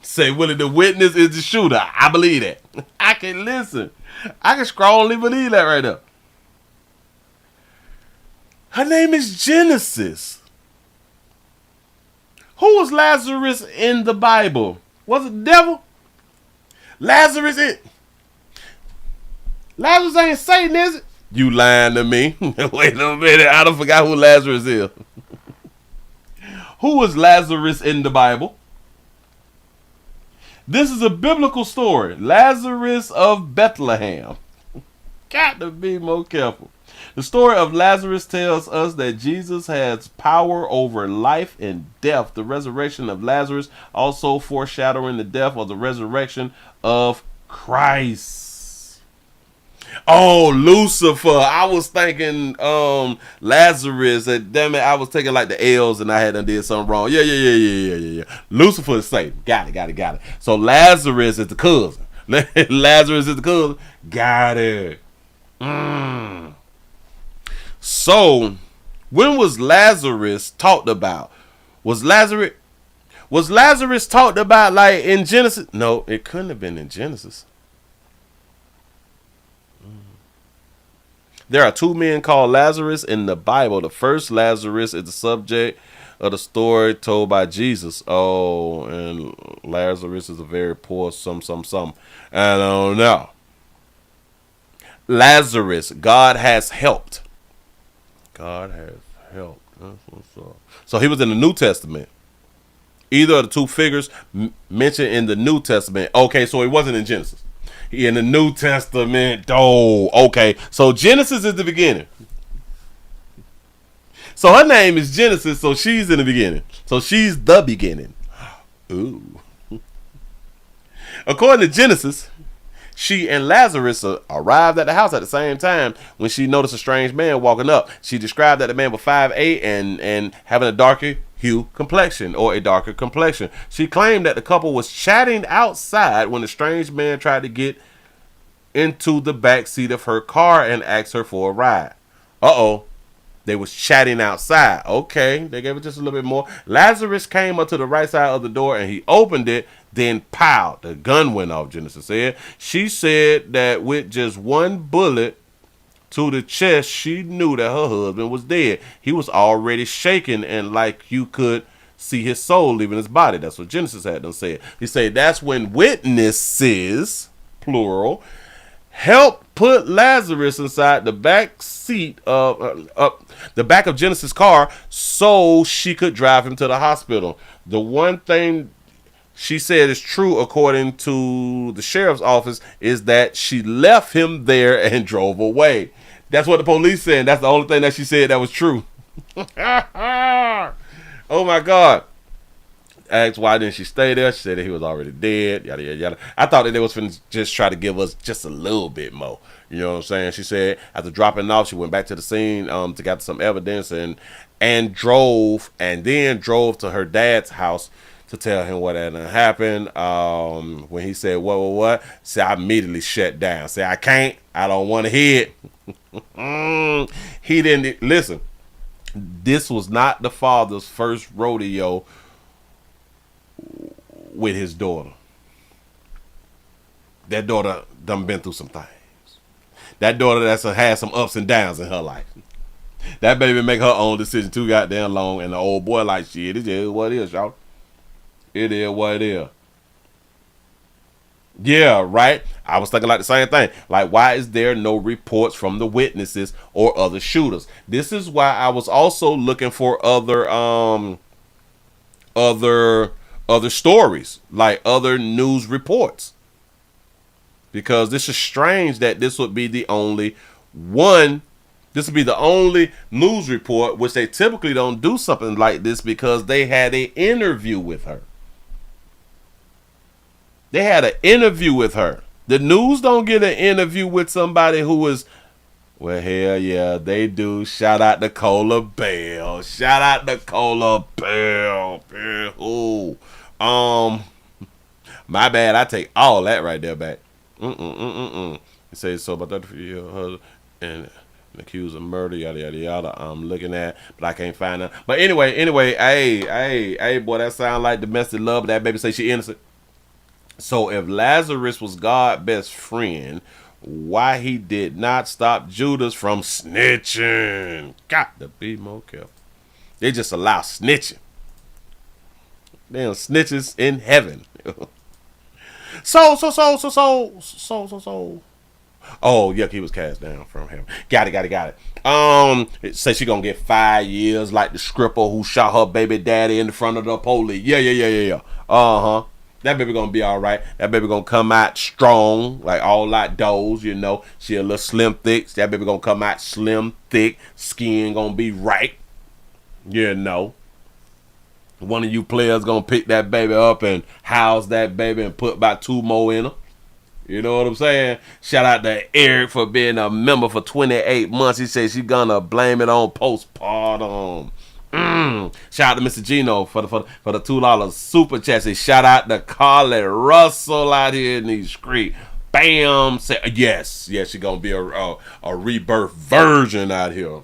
Say, Willie the witness is the shooter. I believe that. I can listen. I can strongly believe that right there. Her name is Genesis. Who was Lazarus in the Bible? Was it the devil? Lazarus ain't Satan, is it? You lying to me. Wait a minute. I done forgot who Lazarus is. Who was Lazarus in the Bible? This is a biblical story. Lazarus of Bethlehem. Got to be more careful. The story of Lazarus tells us that Jesus has power over life and death. The resurrection of Lazarus also foreshadowing the death of the resurrection of Christ. Oh, Lucifer. I was thinking Lazarus. Damn it, I was taking like the L's and I had done did something wrong. Yeah. Lucifer is Satan. Got it. So Lazarus is the cousin. Lazarus is the cousin. Got it. So, when was Lazarus talked about? Was Lazarus talked about like in Genesis? No, it couldn't have been in Genesis. There are two men called Lazarus in the Bible. The first Lazarus is the subject of the story told by Jesus. Oh, and Lazarus is a very poor some. I don't know. Lazarus, God has helped. God has helped. That's what's up. So he was in the New Testament. Either of the two figures mentioned in the New Testament. Okay, so he wasn't in Genesis. He in the New Testament. Oh, okay. So Genesis is the beginning. So her name is Genesis, so she's in the beginning. So she's the beginning. Ooh. According to Genesis, she and Lazarus arrived at the house at the same time when she noticed a strange man walking up. She described that the man was 5'8" and having a darker hue complexion or a darker complexion. She claimed that the couple was chatting outside when the strange man tried to get into the back seat of her car and asked her for a ride. They was chatting outside. Okay, they gave it just a little bit more. Lazarus came up to the right side of the door and he opened it. Then, pow, the gun went off, Genesis said. She said that with just one bullet to the chest, she knew that her husband was dead. He was already shaking and like you could see his soul leaving his body. That's what Genesis had done said. He said that's when witnesses, plural, helped put Lazarus inside the back seat of the back of Genesis' car so she could drive him to the hospital. The one thing she said is true according to the sheriff's office is that she left him there and drove away. That's what the police said. That's the only thing that she said that was true. Oh my God. I asked why didn't she stay there. She said that he was already dead. Yada yada yada. I thought that they was finna just try to give us just a little bit more. You know what I'm saying? She said after dropping off, she went back to the scene to get some evidence and drove to her dad's house to tell him what had happened. When he said, what? See, I immediately shut down. Say, I don't want to hear it. He didn't listen. This was not the father's first rodeo with his daughter. That daughter done been through some things. That daughter that's had some ups and downs in her life. That baby make her own decision too goddamn long, and the old boy like, shit, it is what it is, y'all. It is what it is. Yeah, right? I was thinking like the same thing. Like, why is there no reports from the witnesses or other shooters? This is why I was also looking for other stories, like other news reports. Because this is strange that this would be the only one. This would be the only news report, which they typically don't do something like this because they had an interview with her. They had an interview with her. The news don't get an interview with somebody who is, well, hell yeah, they do. Shout out to Cola Bell. Shout out to Cola Bell. Ooh. My bad. I take all that right there back. It says so about that for your husband and accused of murder, yada yada yada. I'm looking at, but I can't find her. But anyway, hey, boy, that sound like domestic love. That baby say she innocent. So if Lazarus was God's best friend, why he did not stop Judas from snitching? Got to be more careful. They just allow snitching. Damn snitches in heaven. So. Oh, yuck, he was cast down from heaven. Got it. It says she gonna get 5 years like the stripper who shot her baby daddy in front of the police. Yeah. That baby gonna be all right. That baby gonna come out strong, like all like those, you know. She a little slim thick. That baby gonna come out slim thick. Skin gonna be right, you know. One of you players gonna pick that baby up and house that baby and put about 2 more in her. You know what I'm saying? Shout out to Eric for being a member for 28 months. He says she's gonna blame it on postpartum. Shout out to Mr. Gino for the $2 super chat. Say shout out to Carly Russell out here in these streets. Bam. Say yes, she gonna be a rebirth virgin out here.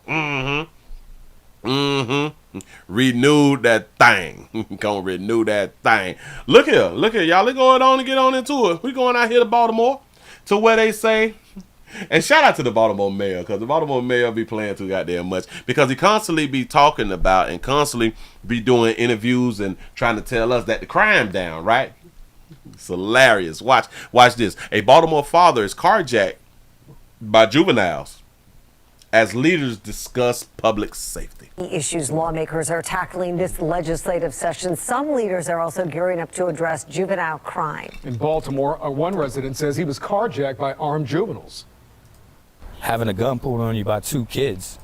Renewed that thing. Gonna renew that thing. Look here, y'all. Let's go on and get on into it. We going out here to Baltimore to where they say. And shout out to the Baltimore mayor, because the Baltimore mayor be playing too goddamn much, because he constantly be talking about and constantly be doing interviews and trying to tell us that the crime down, right? It's hilarious. Watch this. A Baltimore father is carjacked by juveniles as leaders discuss public safety.
Issues lawmakers are tackling this legislative session. Some leaders are also gearing up to address juvenile crime.
In Baltimore, one resident says he was carjacked by armed juveniles.
Having a gun pulled on you by 2 kids.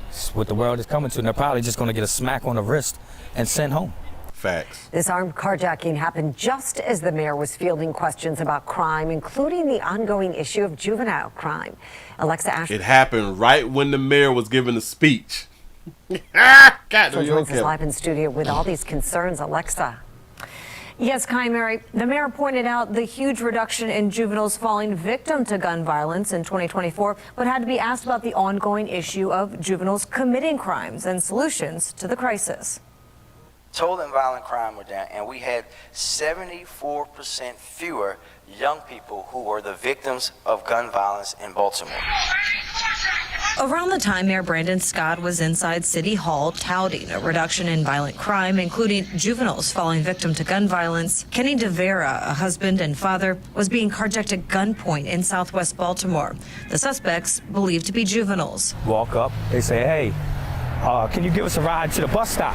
It's what the world is coming to, and they're probably just going to get a smack on the wrist and sent home.
Facts.
This armed carjacking happened just as the mayor was fielding questions about crime, including the ongoing issue of juvenile crime. Alexa Ashford.
It happened right when the mayor was giving the speech.
Joins us live in studio with all these concerns. Alexa. Yes, Kai Mary, the mayor pointed out the huge reduction in juveniles falling victim to gun violence in 2024, but had to be asked about the ongoing issue of juveniles committing crimes and solutions to the crisis.
Total and violent crime were down, and we had 74% fewer young people who were the victims of gun violence in Baltimore.
Around the time Mayor Brandon Scott was inside City Hall touting a reduction in violent crime, including juveniles falling victim to gun violence, Kenny DeVera, a husband and father, was being carjacked at gunpoint in southwest Baltimore. The suspects believed to be juveniles.
Walk up, they say, hey, can you give us a ride to the bus stop?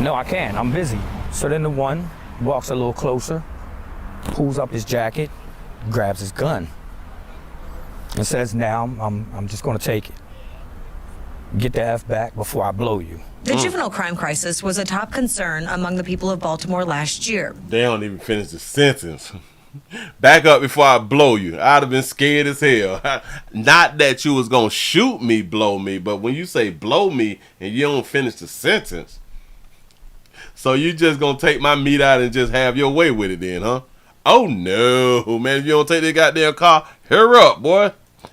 No, I can't, I'm busy. So then the one walks a little closer, pulls up his jacket, grabs his gun, and says, now I'm just gonna take it. Get the F back before I blow you.
The juvenile crime crisis was a top concern among the people of Baltimore last year.
They don't even finish the sentence. Back up before I blow you. I'd have been scared as hell. Not that you was gonna shoot me, blow me, but when you say blow me and you don't finish the sentence, so you just gonna take my meat out and just have your way with it then, huh? Oh no, man, if you don't take that goddamn car, hurry up, boy.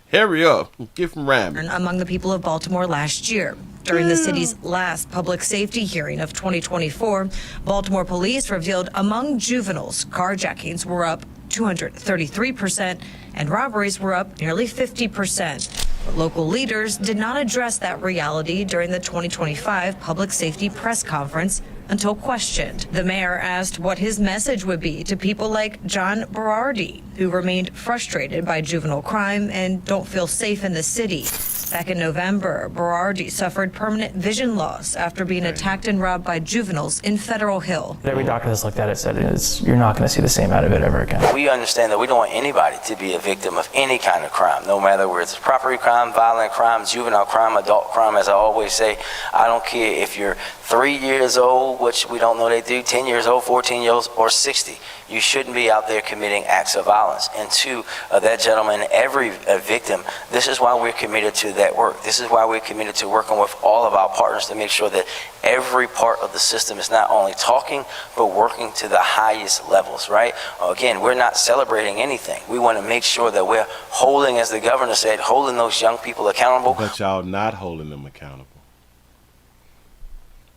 Hurry up. Get from rhyming.
Among the people of Baltimore last year. During the city's last public safety hearing of 2024, Baltimore police revealed among juveniles, carjackings were up 233% and robberies were up nearly 50%. But local leaders did not address that reality during the 2025 public safety press conference until questioned. The mayor asked what his message would be to people like John Berardi, who remained frustrated by juvenile crime and don't feel safe in the city. Back in November, Berardi suffered permanent vision loss after being attacked and robbed by juveniles in Federal Hill.
Every doctor that's looked at it said you're not going to see the same out of it ever again.
We understand that we don't want anybody to be a victim of any kind of crime, no matter whether it's property crime, violent crime, juvenile crime, adult crime. As I always say, I don't care if you're 3 years old, which we don't know they do, 10 years old, 14 years old, or 60. You shouldn't be out there committing acts of violence. And to that gentleman, every victim, this is why we're committed to that work. This is why we're committed to working with all of our partners to make sure that every part of the system is not only talking, but working to the highest levels, right? Again, we're not celebrating anything. We want to make sure that we're holding, as the governor said, holding those young people accountable.
But y'all not holding them accountable.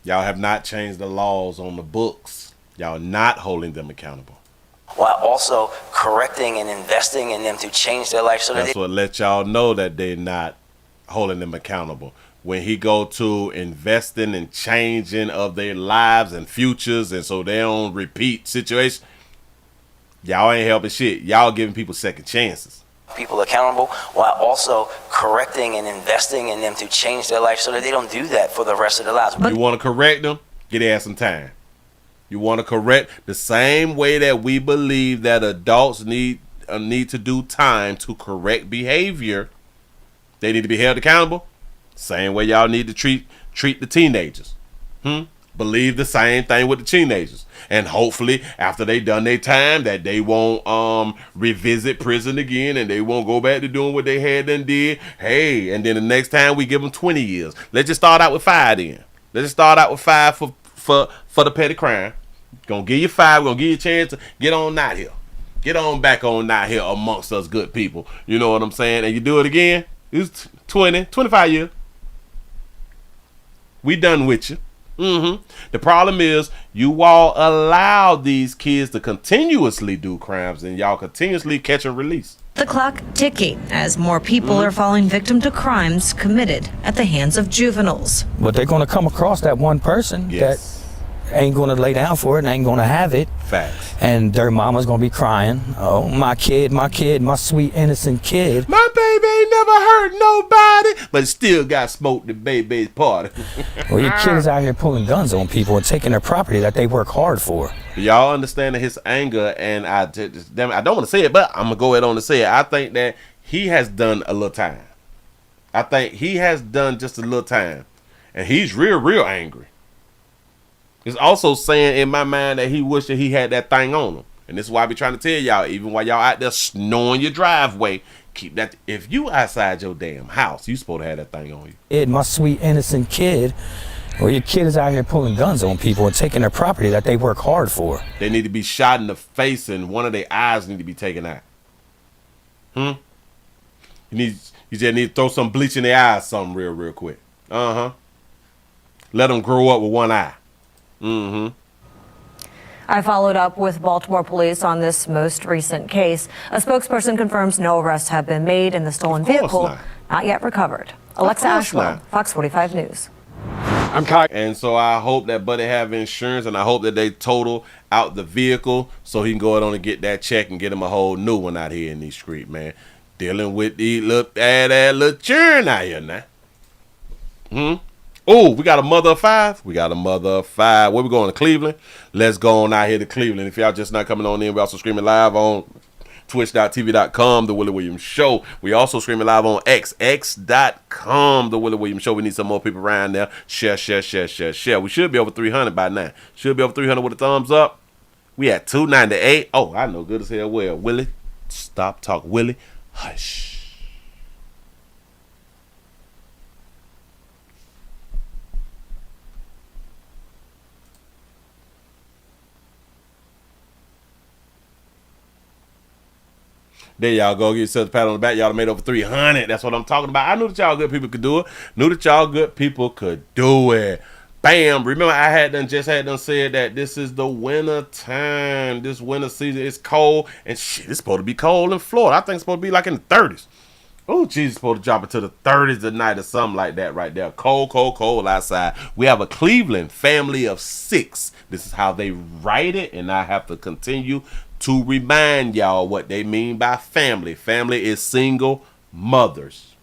Y'all have not changed the laws on the books. Y'all not holding them accountable.
While also correcting and investing in them to change their life. So
that's what let y'all know that they're not holding them accountable. When he go to investing and changing of their lives and futures, and so they don't repeat situations, y'all ain't helping shit. Y'all giving people second chances.
People accountable while also correcting and investing in them to change their life so that they don't do that for the rest of their lives.
You want to correct them? Get their ass some time. You want to correct the same way that we believe that adults need to do time to correct behavior. They need to be held accountable. Same way y'all need to treat the teenagers. Believe the same thing with the teenagers. And hopefully after they done their time that they won't revisit prison again and they won't go back to doing what they had done did. Hey, and then the next time we give them 20 years. Let's just start out with 5 then. Let's just start out with 5 for the petty crime. Gonna give you 5. We're gonna give you a chance to get on out here. Get on back on out here amongst us good people. You know what I'm saying? And you do it again, it's 25 years. We done with you. The problem is you all allow these kids to continuously do crimes and y'all continuously catch and release.
The clock ticking as more people are falling victim to crimes committed at the hands of juveniles.
But they're going to come across that one person that ain't going to lay down for it and ain't going to have it.
Facts.
And their mama's going to be crying, oh, my kid, my sweet innocent kid.
My baby ain't never hurt nobody, but still got smoked at baby's party.
Well, your kid is out here pulling guns on people and taking their property that they work hard for.
Y'all understand his anger, and I don't want to say it, but I'm going to go ahead on and say it. I think that he has done a little time. I think he has done just a little time, and he's real angry. It's also saying in my mind that he wished that he had that thing on him. And this is why I be trying to tell y'all, even while y'all out there snowing your driveway, keep that. If you outside your damn house, you supposed to have that thing on you.
My sweet innocent kid. Well, your kid is out here pulling guns on people and taking their property that they work hard for.
They need to be shot in the face and one of their eyes need to be taken out. You just need to throw some bleach in their eyes, something real quick. Let them grow up with one eye.
I followed up with Baltimore police on this most recent case. A spokesperson confirms no arrests have been made in the stolen vehicle, not yet recovered. Alexa Ashwell, Fox 45 News.
And so I hope that Buddy have insurance, and I hope that they total out the vehicle so he can go on and get that check and get him a whole new one out here in these streets, man. Dealing with these little churn out here now. Oh, we got a mother of 5. Where we going, to Cleveland? Let's go on out here to Cleveland. If y'all just not coming on in, we also streaming live on twitch.tv.com, The Willie Williams Show. We also streaming live on x.com, The Willie Williams Show. We need some more people around there. Share. We should be over 300 by now. Should be over 300 with a thumbs up. We at 298. Oh, I know good as hell well. Willie, stop talking. Willie, hush. There y'all go. Get yourself a pat on the back. Y'all made over 300. That's what I'm talking about. I knew that y'all good people could do it. Bam. Remember, I had done said that this is the winter time. This winter season is cold. And shit, it's supposed to be cold in Florida. I think it's supposed to be like in the 30s. Oh, Jesus, supposed to drop it to the 30s tonight or something like that right there. Cold outside. We have a Cleveland family of 6. This is how they write it. And I have to continue to remind y'all what they mean by family. Family is single mothers.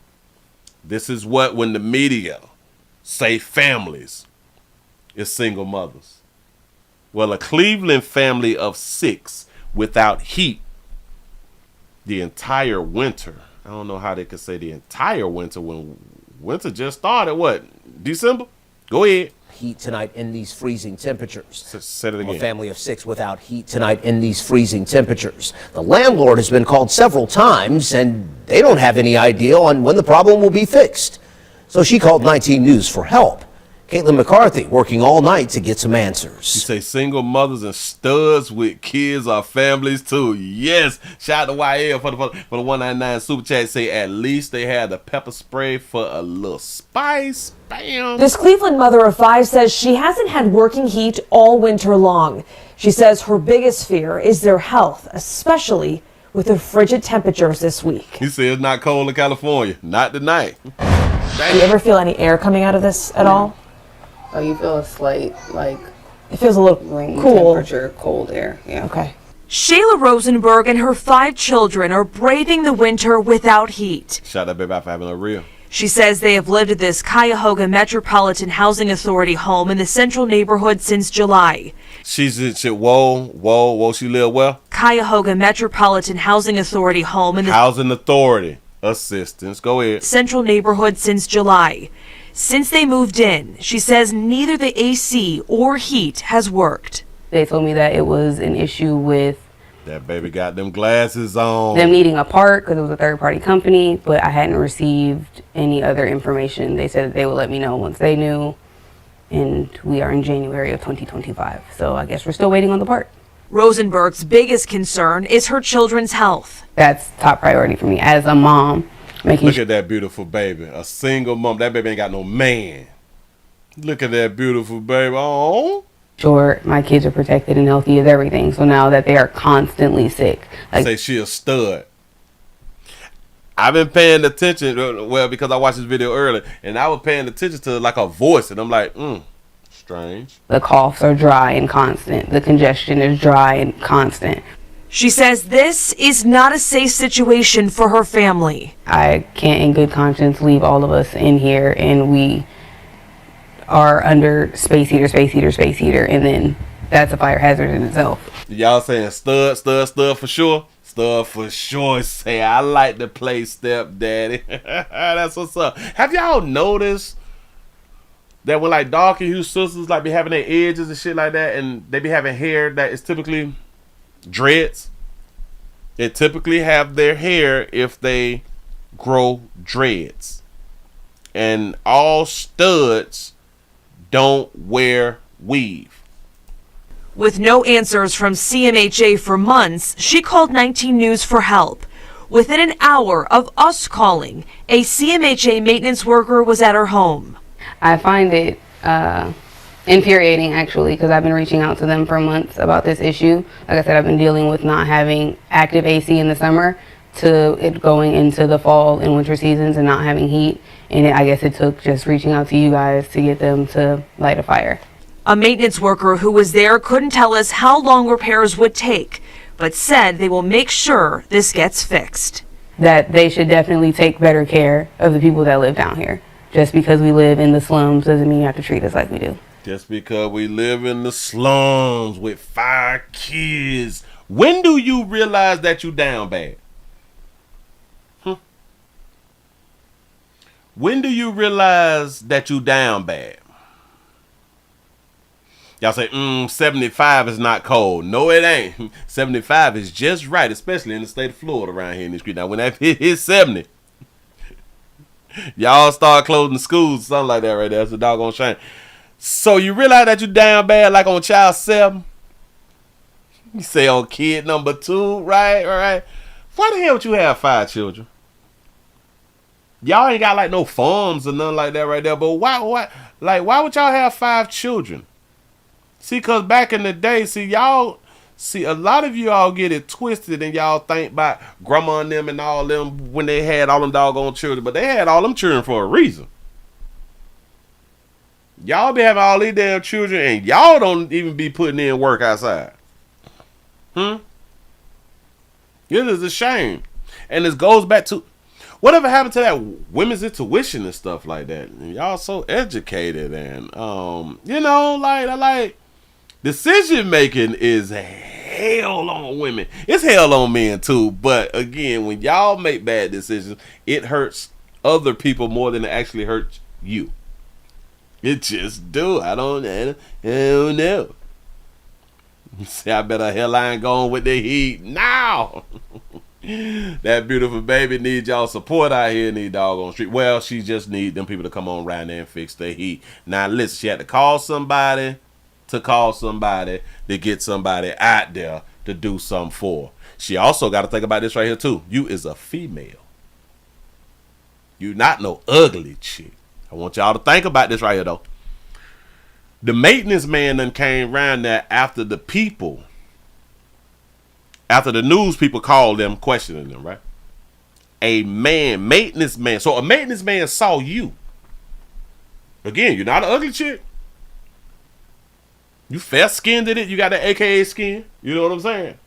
This is what when the media say families, it's single mothers. Well, a Cleveland family of 6 without heat the entire winter. I don't know how they could say the entire winter when winter just started. What? December? Go ahead.
Heat tonight in these freezing temperatures.
Say it again.
A family of 6 without heat tonight in these freezing temperatures. The landlord has been called several times, and they don't have any idea on when the problem will be fixed. So she called 19 News for help. Caitlin McCarthy working all night to get some answers.
You say single mothers and studs with kids are families too. Yes. Shout out to YL for the 199 super chat. Say at least they had the pepper spray for a little spice. Bam.
This Cleveland mother of 5 says she hasn't had working heat all winter long. She says her biggest fear is their health, especially with the frigid temperatures this week.
He said it's not cold in California. Not tonight.
Do you ever feel any air coming out of this at all?
Oh, you feel a slight,
it feels a little
room
cool.
Temperature, cold air. Yeah.
Okay.
Shayla Rosenberg and her 5 children are braving the winter without heat.
Shout out, baby, for having a real.
She says they have lived at this Cuyahoga Metropolitan Housing Authority home in the central neighborhood since July.
She live well?
Cuyahoga Metropolitan Housing Authority home in the
Housing Authority assistance. Go ahead.
central neighborhood since July. Since they moved in, she says neither the AC or heat has worked.
They told me that it was an issue with
That baby got them glasses on.
them needing a part because it was a third-party company, but I hadn't received any other information. They said that they would let me know once they knew, and we are in January of 2025, so I guess we're still waiting on the part.
Rosenberg's biggest concern is her children's health.
That's top priority for me as a mom.
Look at that beautiful baby. A single mom. That baby ain't got no man. Look at that beautiful baby. Oh.
Sure, my kids are protected and healthy as everything. So now that they are constantly sick,
Say she a stud. I've been paying attention, well, because I watched this video earlier, and I was paying attention to like her voice, and I'm like, strange.
the coughs are dry and constant. The congestion is dry and constant.
She says this is not a safe situation for her family.
I can't in good conscience leave all of us in here, and we are under space heater, and then that's a fire hazard in itself.
Y'all saying stud for sure? Stud for sure. Say, I like to play stepdaddy. That's what's up. Have y'all noticed that when like dark and hue sisters like be having their edges and shit like that, and they be having hair that is typically dreads? They typically have their hair if they grow dreads. And all studs don't wear weave.
With no answers from CMHA for months, she called 19 News for help. Within an hour of us calling, a CMHA maintenance worker was at her home.
I find it infuriating, actually, because I've been reaching out to them for months about this issue. Like I said, I've been dealing with not having active AC in the summer to it going into the fall and winter seasons and not having heat. And I guess it took just reaching out to you guys to get them to light a fire.
A maintenance worker who was there couldn't tell us how long repairs would take, but said they will make sure this gets fixed.
That they should definitely take better care of the people that live down here. Just because we live in the slums doesn't mean you have to treat us like we do.
Just because we live in the slums with 5 kids. When do you realize that you down bad? When do you realize that you down bad? Y'all say, 75 is not cold. No, it ain't. 75 is just right, especially in the state of Florida around here in the street. Now, when that hit 70, y'all start closing the schools, something like that right there. That's a doggone shame. So you realize that you down bad like on child 7? You say on kid number 2, right? All right. Why the hell would you have 5 children? Y'all ain't got like no farms or nothing like that right there. But why would y'all have 5 children? See, cause back in the day, a lot of you all get it twisted and y'all think about grandma and them and all them when they had all them doggone children, but they had all them children for a reason. Y'all be having all these damn children and y'all don't even be putting in work outside. It is a shame. And this goes back to whatever happened to that women's intuition and stuff like that. Y'all so educated and like decision making is hell on women. It's hell on men too. But again, when y'all make bad decisions, it hurts other people more than it actually hurts you. It just do. I don't know. You see, I better hairline going with the heat now. That beautiful baby needs y'all support out here in these doggone street. Well, she just need them people to come on around there and fix the heat. Now listen, she had to call somebody to get somebody out there to do something for her. She also got to think about this right here too. You is a female. You not no ugly chick. I want y'all to think about this right here though. The maintenance man done came around there after the news people called them, questioning them, right? Maintenance man. So a maintenance man saw you. Again, you're not an ugly chick. You fair skinned in it. You got that AKA skin. You know what I'm saying?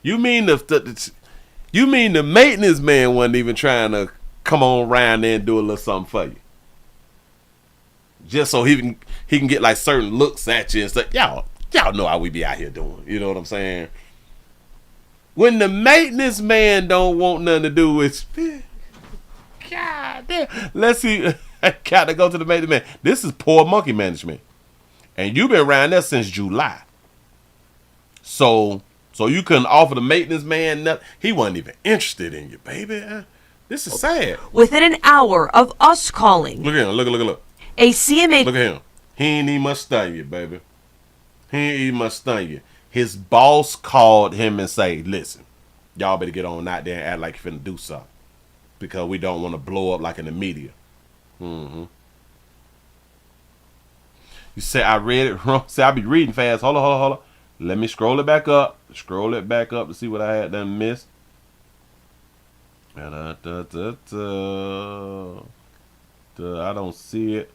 You mean the maintenance man wasn't even trying to come on around there and do a little something for you. Just so he can get like certain looks at you and stuff. Y'all know how we be out here doing. You know what I'm saying? When the maintenance man don't want nothing to do with, God damn. Let's see. I gotta go to the maintenance man. This is poor monkey management, and you've been around there since July. So you couldn't offer the maintenance man nothing. He wasn't even interested in you, baby. This is sad.
Within an hour of us calling,
Look at him. Look.
a CMA.
Look at him. He ain't even much stun you, baby. He ain't even much stun you. His boss called him and say, listen, y'all better get on out there and act like you're finna do something. Because we don't want to blow up like in the media. Mm-hmm. You say I read it wrong. Say I be reading fast. Hold on. Let me scroll it back up. Scroll it back up to see what I had done missed. I don't see it.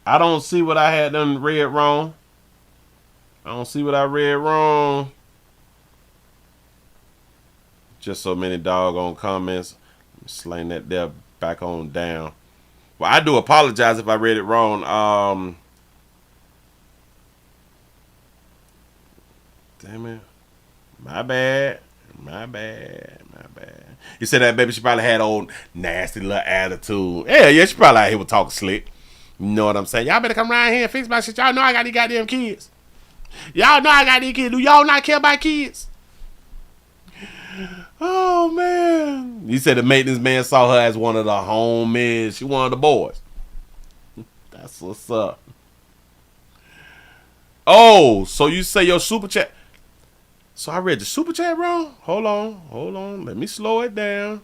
I don't see what I had done read wrong. I don't see what I read wrong. Just so many doggone comments. Slaying that there back on down. Well, I do apologize if I read it wrong. Damn it. My bad. You said that baby, she probably had old nasty little attitude. Yeah, she probably out here with talking slick. You know what I'm saying? Y'all better come around here and fix my shit. Y'all know I got these goddamn kids. Y'all know I got these kids. Do y'all not care about kids? Oh, man. You said the maintenance man saw her as one of the homies. She one of the boys. That's what's up. Oh, so you say your super chat. So I read the super chat wrong? Hold on. Let me slow it down.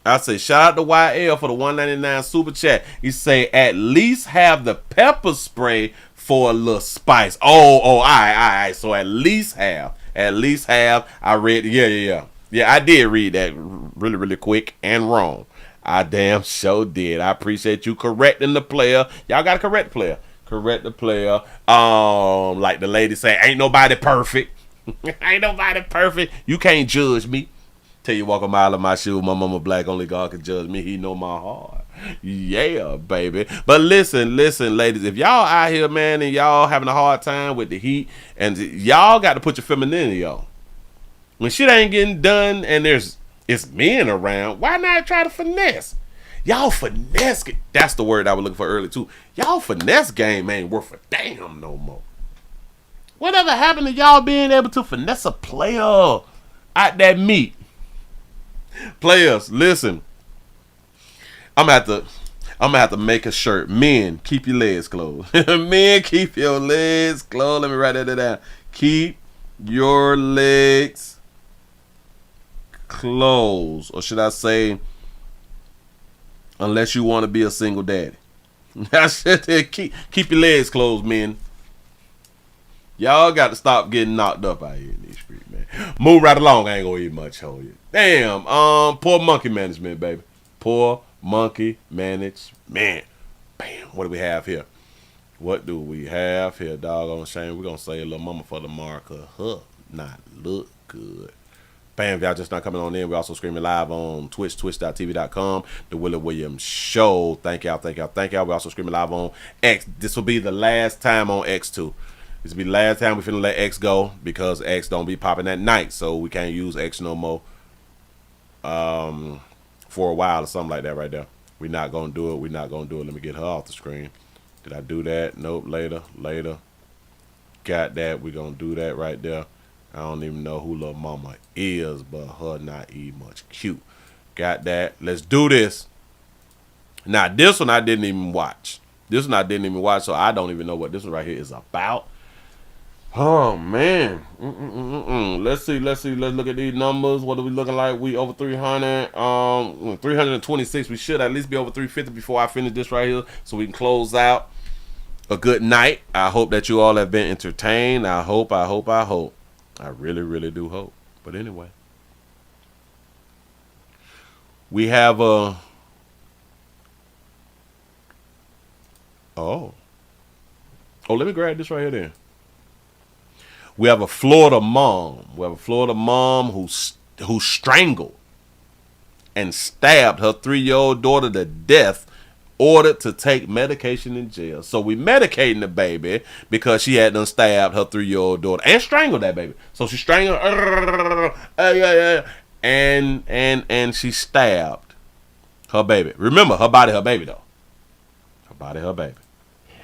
I say shout out to YL for the $1.99 super chat. He say at least have the pepper spray for a little spice. All right. So at least have. I read. Yeah. I did read that really quick and wrong. I damn sure did. I appreciate you correcting the player. Y'all gotta correct the player. Correct the player. Like the lady say, ain't nobody perfect. Ain't nobody perfect. You can't judge me. Tell you walk a mile in my shoe. My mama black. Only God can judge me. He know my heart. Yeah, baby. But listen, ladies. If y'all out here, man, and y'all having a hard time with the heat, and y'all got to put your femininity on. When shit ain't getting done, and it's men around, why not try to finesse? Y'all finesse. That's the word I was looking for earlier too. Y'all finesse game ain't worth a damn no more. Whatever happened to y'all being able to finesse a player out that meat? Players, listen. I'm gonna have to make a shirt. Men, keep your legs closed. Men, keep your legs closed. Let me write that down. Keep your legs closed. Or should I say, unless you want to be a single daddy. I said keep your legs closed, men. Y'all got to stop getting knocked up out here in these streets, man. Move right along. I ain't gonna eat much on you. Damn. Poor monkey management, baby. Poor monkey management. Bam. What do we have here? Doggone shame. We're gonna say Lil Mama for tomorrow, cause her not look good. Bam, if y'all just not coming on in, we're also streaming live on Twitch, twitch.tv.com, The Willie Williams Show. Thank y'all. We're also streaming live on X. This will be the last time on X too. This will be the last time we finna let X go because X don't be popping at night, so we can't use X no more for a while or something like that right there. We're not gonna do it. Let me get her off the screen. Did I do that? Nope. Later. Got that. We're gonna do that right there. I don't even know who Lil Mama is, but her not even much cute. Got that. Let's do this. Now, this one I didn't even watch. So I don't even know what this one right here is about. Oh, man. Let's see. Let's look at these numbers. What are we looking like? We over 300. 326. We should at least be over 350 before I finish this right here so we can close out a good night. I hope that you all have been entertained. I hope. I really do hope. But anyway, we have a let me grab this right here then. We have a Florida mom. Who strangled and stabbed her 3-year-old daughter to death, ordered to take medication in jail. So we medicating the baby because she had done stabbed her 3-year-old daughter and strangled that baby. So she strangled and she stabbed her baby. Remember, her body, her baby though. Her body, her baby.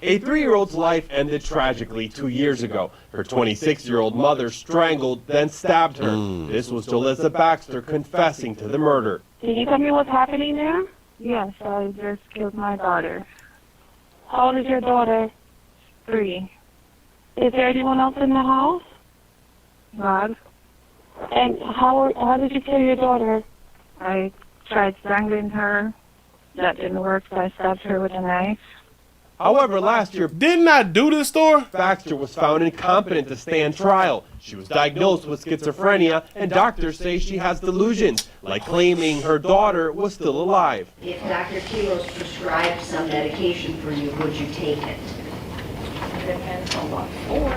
A 3-year-old's life ended tragically 2 years ago. Her 26-year-old mother strangled, then stabbed her. This was Jalissa Baxter confessing to the murder.
Can you tell me what's happening there? Yes, I just killed my daughter. How old is your daughter? 3. Is there anyone else in the house? God. And how did you kill your daughter? I tried strangling her. That didn't work, so I stabbed her with a knife.
However, last year,
didn't I do this story?
Baxter was found incompetent to stand trial. She was diagnosed with schizophrenia, and doctors say she has delusions, like claiming her daughter was still alive.
If Dr. Kilos prescribed some medication for you, would you take it? It depends on what for.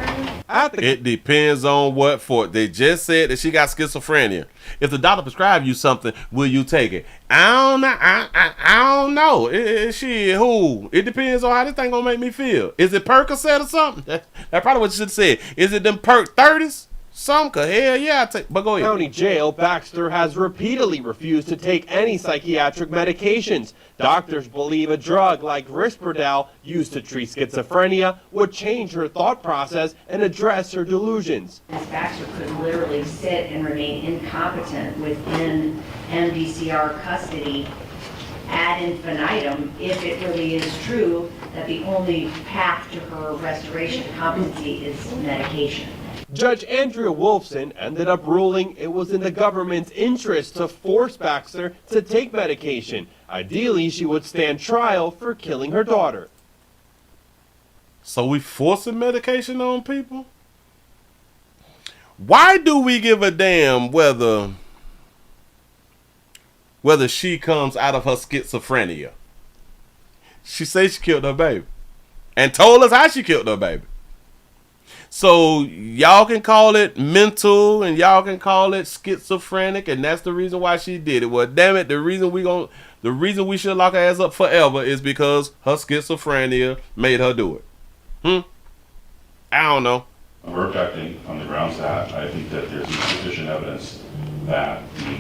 It depends on what for. They just said that she got schizophrenia. If the doctor prescribed you something, will you take it? I don't know. It depends on how this thing gonna make me feel. Is it Percocet or something? That's probably what you should have said. Is it them Perc 30s? Some could, hell yeah, I take. But go ahead.
County Jail, Baxter has repeatedly refused to take any psychiatric medications. Doctors believe a drug like Risperdal, used to treat schizophrenia, would change her thought process and address her delusions.
Ms. Baxter could literally sit and remain incompetent within MDCR custody ad infinitum if it really is true that the only path to her restoration to competency is medication.
Judge Andrea Wolfson ended up ruling it was in the government's interest to force Baxter to take medication. Ideally, she would stand trial for killing her daughter.
So we forcing medication on people? Why do we give a damn whether she comes out of her schizophrenia? She says she killed her baby and told us how she killed her baby. So y'all can call it mental and y'all can call it schizophrenic, and that's the reason why she did it. Well, damn it, the reason we should lock her ass up forever is because her schizophrenia made her do it. I don't know.
We're objecting on the grounds that I think that there's insufficient evidence that the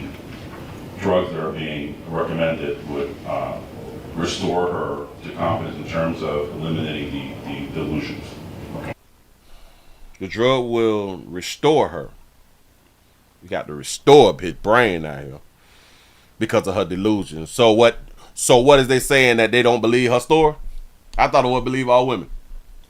drugs that are being recommended would restore her to competence in terms of eliminating the delusions.
The drug will restore her. You got to restore his brain out here because of her delusion. So what is they saying, that they don't believe her story? I thought it would believe all women.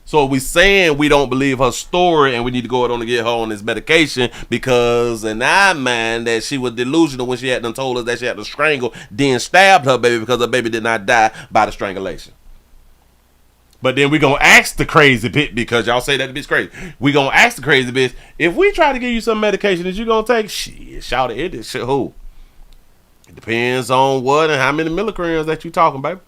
So we saying we don't believe her story and we need to go on to get her on this medication because in our mind that she was delusional when she had done told us that she had to strangle, then stabbed her baby because her baby did not die by the strangulation. But then we gonna ask the crazy bitch, because y'all say that the bitch crazy. We gonna ask the crazy bitch, if we try to give you some medication that you gonna take, shit, shout it, it shit, who? It depends on what and how many milligrams that you talking, baby.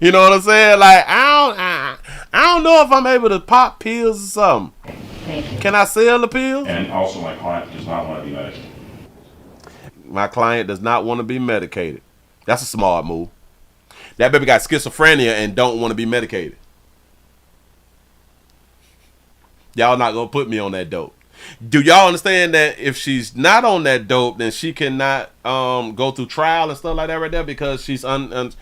You know what I'm saying? Like I don't know if I'm able to pop pills or something.
Thank you.
Can I sell the pills?
And also, my client does not want to be medicated.
My client does not want to be medicated. That's a smart move. That baby got schizophrenia and don't want to be medicated. Y'all not gonna put me on that dope. Do y'all understand that if she's not on that dope, then she cannot go through trial and stuff like that right there because she's incompetent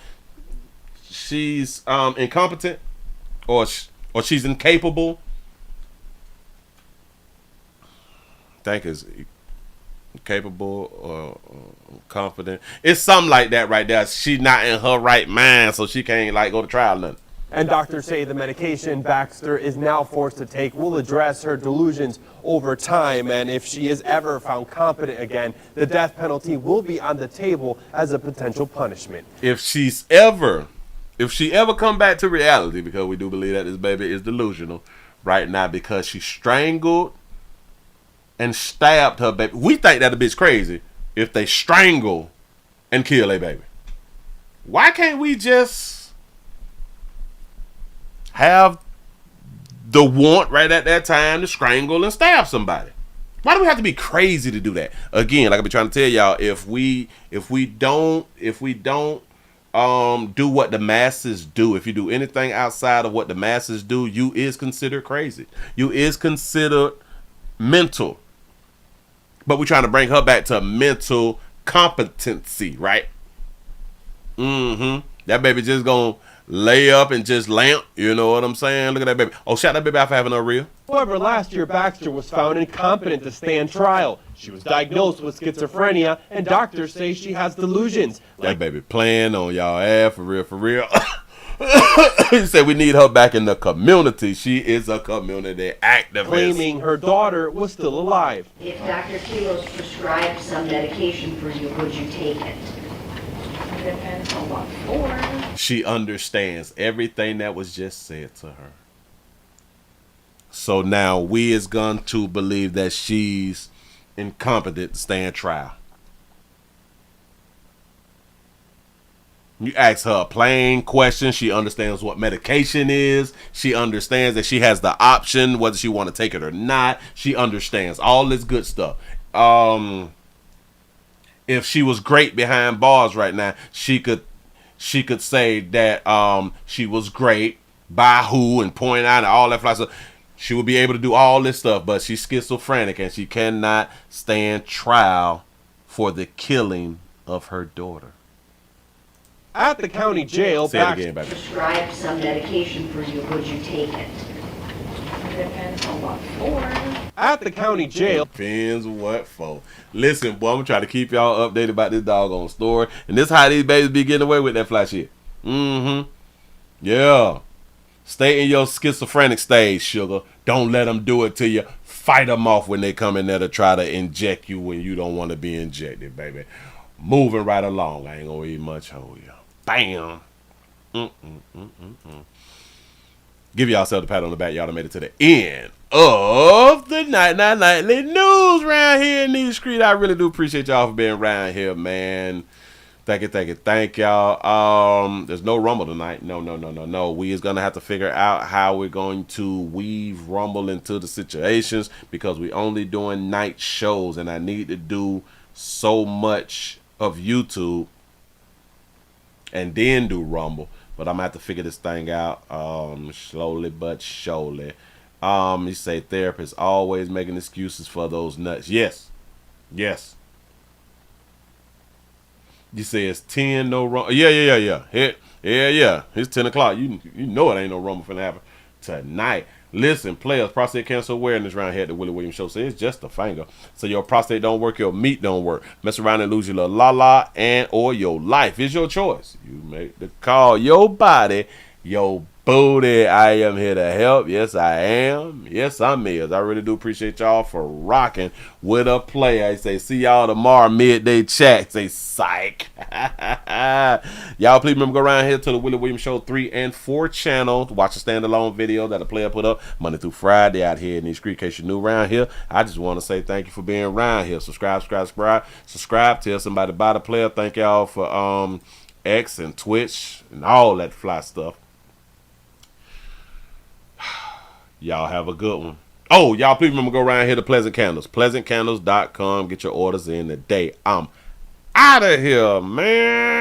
or she's incapable? I think it's incapable or confident. It's something like that right there. She's not in her right mind, so she can't like go to trial or nothing.
And doctors say the medication Baxter is now forced to take will address her delusions over time, and if she is ever found competent again, the death penalty will be on the table as a potential punishment.
If she ever come back to reality, because we do believe that this baby is delusional right now because she strangled and stabbed her baby. We think that a bitch crazy if they strangle and kill a baby. Why can't we just have the want right at that time to strangle and stab somebody. Why do we have to be crazy to do that? Again, like I've been trying to tell y'all, if we don't do what the masses do, if you do anything outside of what the masses do, you is considered crazy. You is considered mental. But we're trying to bring her back to mental competency, right? That baby just gonna lay up and just lamp. You know what I'm saying? Look at that baby. Oh, shout that baby out for having a real.
However, last year Baxter was found incompetent to stand trial. She was diagnosed with schizophrenia, and doctors say she has delusions.
That baby playing on y'all ass for real, for real. He said we need her back in the community. She is a community activist.
Claiming her daughter was still alive.
If Dr. Kilos prescribed some medication for you, would you take it? Depends on what for.
She understands everything that was just said to her. So now we is going to believe that she's incompetent to stand trial. You ask her a plain question. She understands what medication is. She understands that she has the option whether she want to take it or not. She understands all this good stuff. If she was great behind bars right now, she could say that she was great by who and point out and all that stuff. She would be able to do all this stuff, but she's schizophrenic and she cannot stand trial for the killing of her daughter.
At the county jail,
Baxter
prescribed some medication for you, would you take it? Depends on what for.
At the county jail.
Depends what for. Listen, boy, I'm gonna try to keep y'all updated about this doggone story. And this how these babies be getting away with that fly shit. Yeah. Stay in your schizophrenic stage, sugar. Don't let them do it to you. Fight them off when they come in there to try to inject you when you don't want to be injected, baby. Moving right along. I ain't gonna eat much hold you. Bam. Give yourself a pat on the back. Y'all done made it to the end of the nightly news around here in these streets. I really do appreciate y'all for being around here, man. Thank y'all. There's no Rumble tonight. No. We is gonna have to figure out how we're going to weave Rumble into the situations because we only doing night shows, and I need to do so much of YouTube and then do Rumble. But I'm gonna have to figure this thing out slowly but surely. You say therapists always making excuses for those nuts. Yes. You say it's 10, no Rumble. Yeah. Yeah. It's 10 o'clock. You know it ain't no Rumble finna happen tonight. Listen, players, prostate cancer awareness around here at the Willie Williams Show. So it's just a finger. So your prostate don't work, your meat don't work. Mess around and lose your little la-la and or your life. It's your choice. You make the call. Your body, your booty. I am here to help. Yes, I am. Yes, I'm is. I really do appreciate y'all for rocking with a play. I say see y'all tomorrow, midday chat. Say psych. Y'all please remember go around here to the Willie Williams Show 3 and 4 channel to watch a standalone video that a player put up Monday through Friday out here in these streets. In case you're new around here, I just want to say thank you for being around here. Subscribe. Tell somebody about the player. Thank y'all for X and Twitch and all that fly stuff. Y'all have a good one. Oh, y'all please remember go around here to Pleasant Candles. PleasantCandles.com. Get your orders in today. I'm out of here, man.